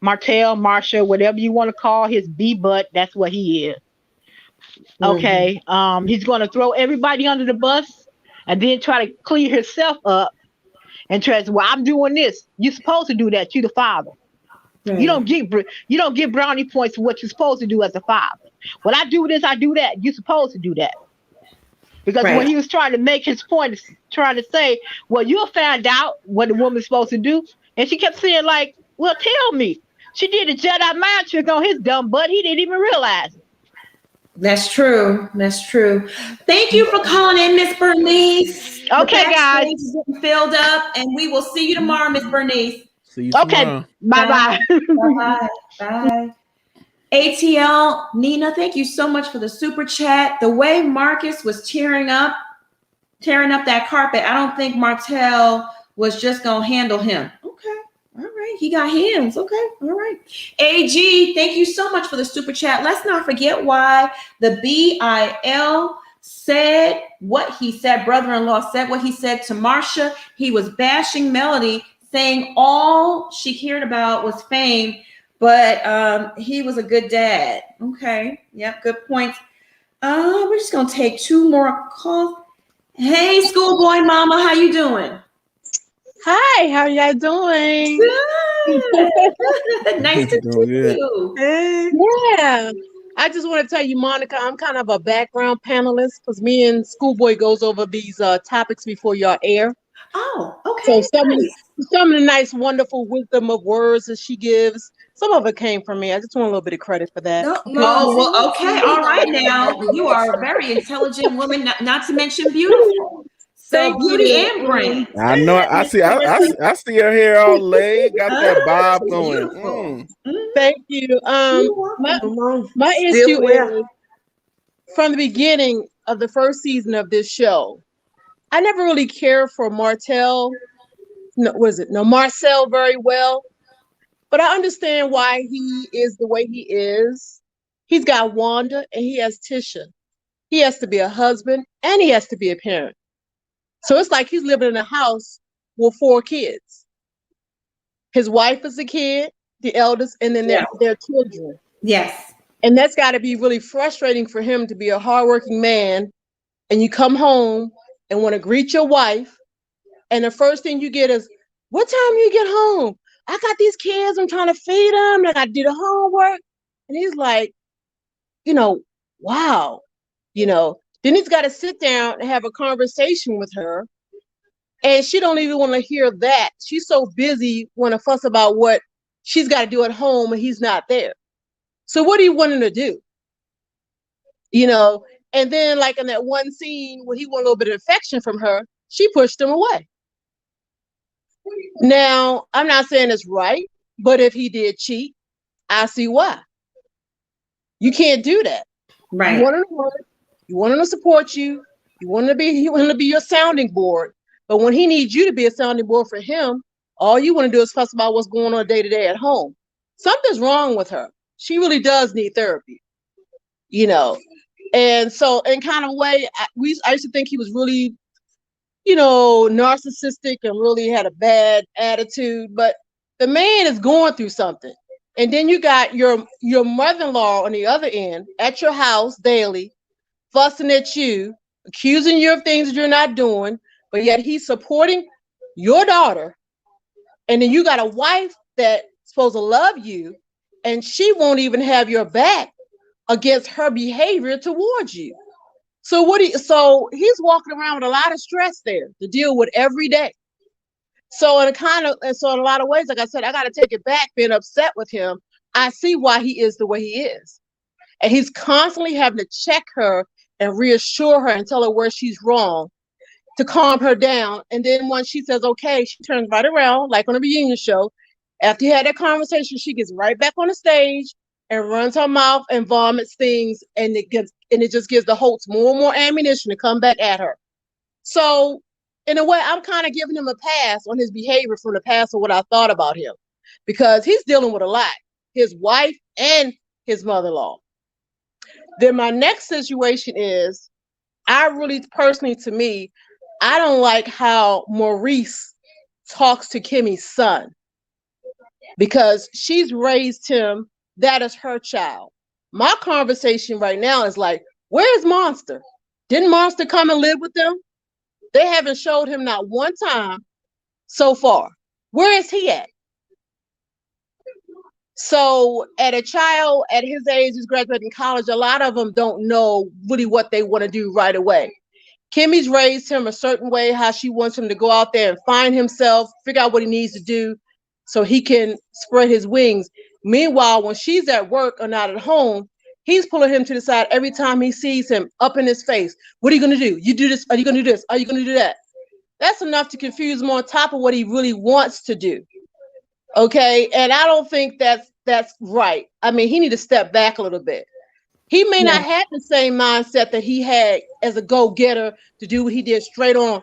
Martell, Marsha, whatever you want to call his B-butt, that's what he is. Okay. He's gonna throw everybody under the bus and then try to clear himself up and try to, well, I'm doing this. You're supposed to do that. You're the father. Right. You don't get brownie points for what you're supposed to do as a father. When I do this, I do that. You're supposed to do that. Because when he was trying to make his point, trying to say, well, you'll find out what the woman's supposed to do. And she kept saying, like, well, tell me. She did a Jedi mind trick on his dumb butt. He didn't even realize it. That's true. That's true. Thank you for calling in, Miss Bernice. Okay, guys. Getting filled up, and we will see you tomorrow, Miss Bernice. See you tomorrow. Okay. Bye-bye. Bye. Bye. ATL Nina, thank you so much for the super chat. The way Marcus was tearing up that carpet, I don't think Martell was just gonna handle him. Okay, all right, he got hands. Okay, all right. AG, thank you so much for the super chat. Let's not forget why the BIL said what he said. Brother-in-law said what he said to Marsha. He was bashing Melody, saying all she cared about was fame. But he was a good dad. Okay. Yep. Good points. We're just gonna take two more calls. Hey, schoolboy mama, how you doing? Hi, how y'all doing? Good. Nice to see you. Hey. Yeah. I just want to tell you, Monica, I'm kind of a background panelist because me and Schoolboy goes over these topics before y'all air. Oh, okay. So some of the nice, wonderful wisdom of words that she gives, some of it came from me. I just want a little bit of credit for that. No, well, okay, all right. Now you are a very intelligent woman, not to mention beautiful. So beauty and brain. I know. I see her hair all laid. Got that bob going. Thank you. My issue is from the beginning of the first season of this show, I never really cared for Marcel very well. But I understand why he is the way he is. He's got Wanda and he has Tisha. He has to be a husband and he has to be a parent. So it's like he's living in a house with 4 kids. His wife is a kid, the eldest, and then their children. Yes. And that's got to be really frustrating for him to be a hardworking man and you come home and want to greet your wife. And the first thing you get is, what time you get home? I got these kids, I'm trying to feed them, like I did the homework. And he's like, wow, then he's got to sit down and have a conversation with her. And she don't even want to hear that. She's so busy want to fuss about what she's got to do at home and he's not there. So what do you want him to do? And then like in that one scene where he wanted a little bit of affection from her, she pushed him away. Now, I'm not saying it's right, but if he did cheat, I see why. You can't do that. Right. You want him to work, you want him to support you, you want him to be your sounding board. But when he needs you to be a sounding board for him, all you want to do is fuss about what's going on day to day at home. Something's wrong with her. She really does need therapy, you know. And so, in kind of way, I used to think he was really, narcissistic and really had a bad attitude. But the man is going through something. And then you got your mother-in-law on the other end at your house daily, fussing at you, accusing you of things that you're not doing, but yet he's supporting your daughter. And then you got a wife that's supposed to love you, and she won't even have your back against her behavior towards you. So so he's walking around with a lot of stress there to deal with every day. So in a lot of ways, like I said, I got to take it back, being upset with him. I see why he is the way he is. And he's constantly having to check her and reassure her and tell her where she's wrong to calm her down. And then when she says, okay, she turns right around, like on a reunion show. After you had that conversation, she gets right back on the stage and runs her mouth and vomits things. And it just gives the Holtz more and more ammunition to come back at her. So in a way, I'm kind of giving him a pass on his behavior from the past of what I thought about him, because he's dealing with a lot, his wife and his mother-in-law. Then my next situation is, I don't like how Maurice talks to Kimmie's son, because she's raised him. That is her child. My conversation right now is like, where's Monster? Didn't Monster come and live with them? They haven't showed him not one time so far. Where is he at? So at a child at his age who's graduating college, a lot of them don't know really what they want to do right away. Kimmie's raised him a certain way, how she wants him to go out there and find himself, figure out what he needs to do so he can spread his wings. Meanwhile, when she's at work or not at home, he's pulling him to the side every time he sees him, up in his face. What are you going to do? You do this? Are you going to do this? Are you going to do that? That's enough to confuse him on top of what he really wants to do. Okay. And I don't think that's right. I mean, he need to step back a little bit. He may not have the same mindset that he had as a go-getter to do what he did straight on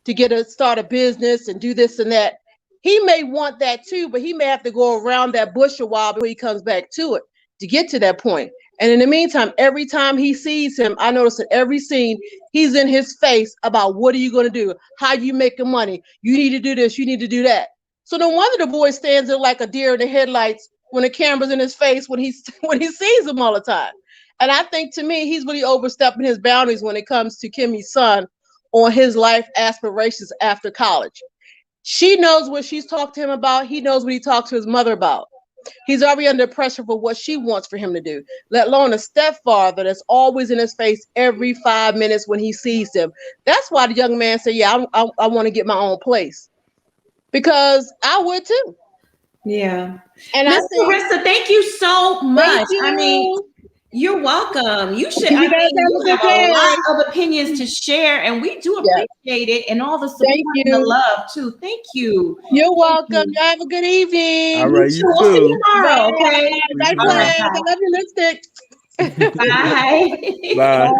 to start a business and do this and that. He may want that too, but he may have to go around that bush a while before he comes back to it to get to that point. And in the meantime, every time he sees him, I notice in every scene, he's in his face about what are you going to do? How you making money? You need to do this. You need to do that. So no wonder the boy stands there like a deer in the headlights when the camera's in his face when he sees him all the time. And I think, to me, he's really overstepping his boundaries when it comes to Kimmie's son on his life aspirations after college. She knows what she's talked to him about. He knows what he talked to his mother about. He's already under pressure for what she wants for him to do, let alone a stepfather that's always in his face every 5 minutes when he sees him. That's why the young man said, yeah, I want to get my own place, because I would too. Yeah. And Miss Marissa, thank you so much. You. I mean, you're welcome. You should. You guys you have a lot of opinions to share, and we do appreciate it, and all the support and the love too. Thank you. You're welcome. You have a good evening. All right, you too. We'll see you tomorrow. Okay. Bye. I love your lipstick. Bye. Bye.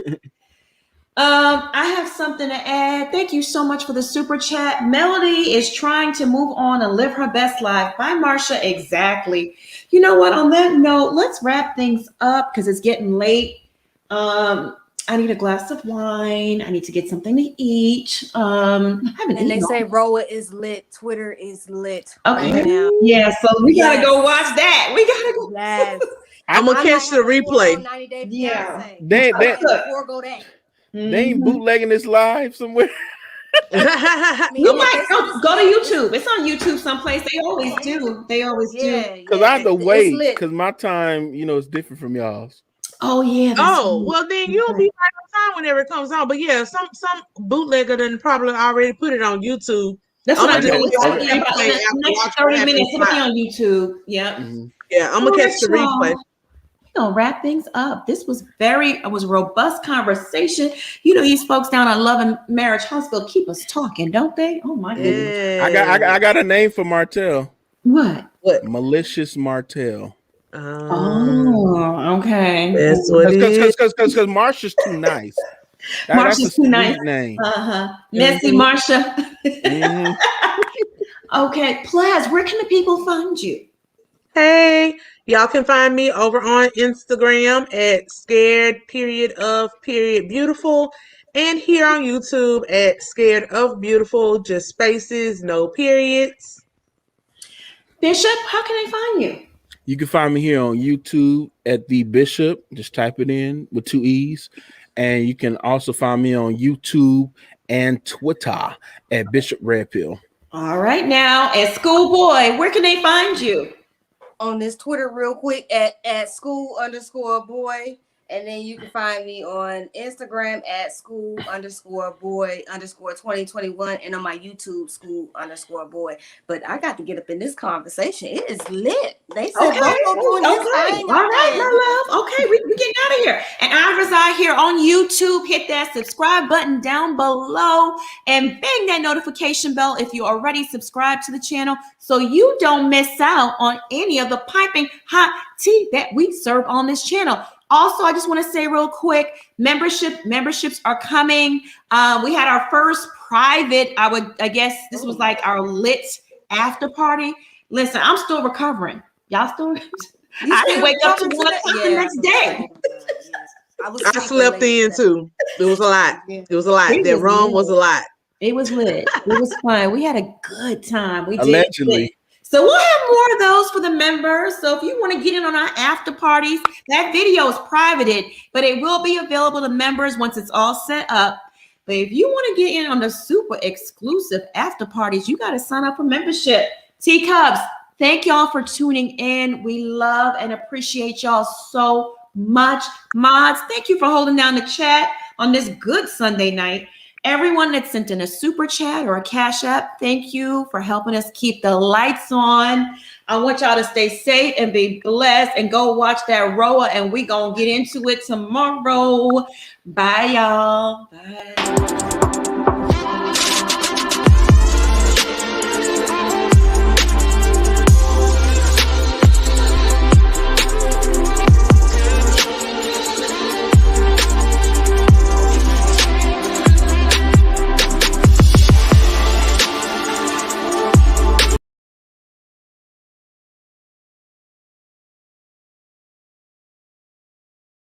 I have something to add. Thank you so much for the super chat. Melody is trying to move on and live her best life. Bye, Marsha. Exactly. You know what? On that note, let's wrap things up because it's getting late. I need a glass of wine. I need to get something to eat. And they say Roa is lit. Twitter is lit. Okay. Right now. Yeah. So we gotta go watch that. We gotta go. Yes. I'm gonna catch the replay. 90 Day Yeah. Fiancé. They ain't bootlegging this live somewhere. You might go to YouTube. It's on YouTube someplace. They always do. They always do. Because I have to wait. Because my time, is different from y'all's. Oh yeah. Well then you'll be right on time whenever it comes on. But yeah, some bootlegger done probably already put it on YouTube. That's what I'm doing. Okay. Next 30 minutes, it'll be on YouTube. Yep. Yeah, I'm gonna catch the replay. gonna wrap things up. This was it was a robust conversation. You know, these folks down at Love and Marriage Hospital keep us talking, don't they? Oh my goodness. I got a name for Martell. What? Malicious Martell. Oh, okay. That's what it is. Because Marsha's too nice. That's a Marsha's too nice. name. Messy Marsha. Okay, Plaz, where can the people find you? Hey, y'all can find me over on Instagram at scared_of_beautiful and here on YouTube at Scared of Beautiful, just spaces, no periods. Bishop, how can I find you? You can find me here on YouTube at The Bishop. Just type it in with 2 E's. And you can also find me on YouTube and Twitter at Bishop Redpill. All right, now, at Schoolboy, where can they find you? On this Twitter real quick at school_boy. And then you can find me on Instagram at school_boy_2021 and on my YouTube school_boy. But I got to get up in this conversation. It is lit. They said Okay. All right, my love. Okay, we getting out of here. And I reside here on YouTube. Hit that subscribe button down below and bang that notification bell if you already subscribed to the channel so you don't miss out on any of the piping hot tea that we serve on this channel. Also, I just want to say real quick, memberships are coming. We had our first private, I guess this was like our lit after party. Listen, I'm still recovering. Y'all still? I didn't wake up to 1 o'clock the next day. I slept in too. It was a lot. It was a lot. That rum was a lot. It was lit. It was fun. We had a good time. We Allegedly. did. So we'll have more of those for the members. So if you want to get in on our after parties, that video is privated, but it will be available to members once it's all set up. But if you want to get in on the super exclusive after parties, you got to sign up for membership. Teacups, thank y'all for tuning in. We love and appreciate y'all so much. Mods, thank you for holding down the chat on this good Sunday night. Everyone that sent in a super chat or a cash app, thank you for helping us keep the lights on. I want y'all to stay safe and be blessed and go watch that Roa, and we gonna get into it tomorrow. Bye, y'all. Bye.